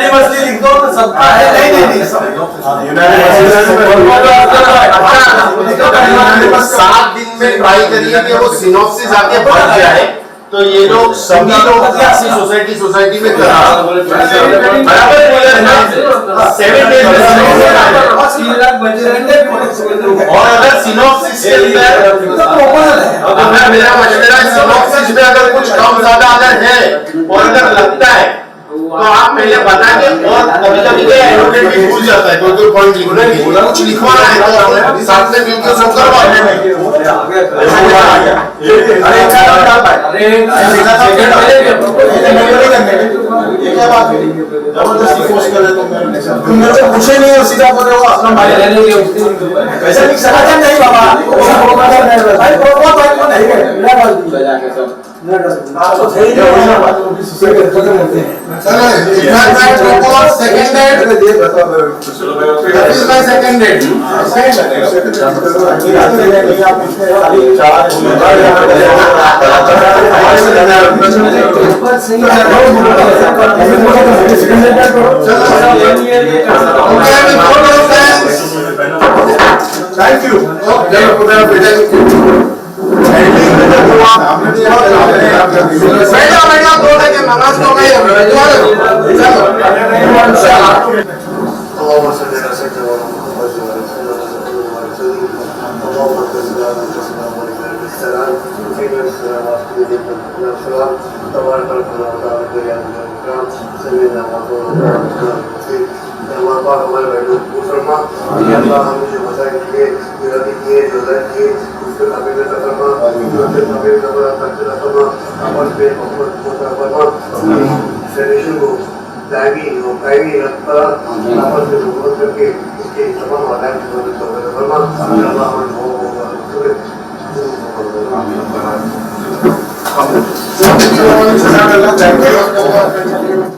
Commercial लिख दो तो सबका है. नहीं 7 दिन में ट्राई करिए कि वो सिनॉप्सिस आके बन जाए. तो ये लोग सभी लोग सोसाइटी में करा बराबर बोले ना 7 डेज में और अगर सिनॉप्सिस के अंदर अगर मेरा मशवरा सिनॉप्सिस में अगर कुछ कम ज्यादा अगर है और अगर लगता है तो आप पहले बता के. और कभी-कभी क्या एडवोकेट भी भूल जाता है कोई पॉइंट लिखने की. कुछ लिखवाना है तो साथ में मिलकर सब करवा देंगे. अरे क्या बात है? ये क्या बात है? जबरदस्ती फोर्स कर रहे तुम मेरे को पूछे नहीं हो, सीधा बोल रहे हो अपना भाई रहने के. वैसे नहीं समझ नहीं बाबा. भाई प्रोग्राम भाई को नहीं है. मेरा बात ले जाके सब आप तो सही नहीं है. बात को भी सुसेट खत्म करते हैं. चलो in fact propose seconded. That is my seconded. Thank you. बैठा 2 सेकंड नमाज तो गई. Thank you.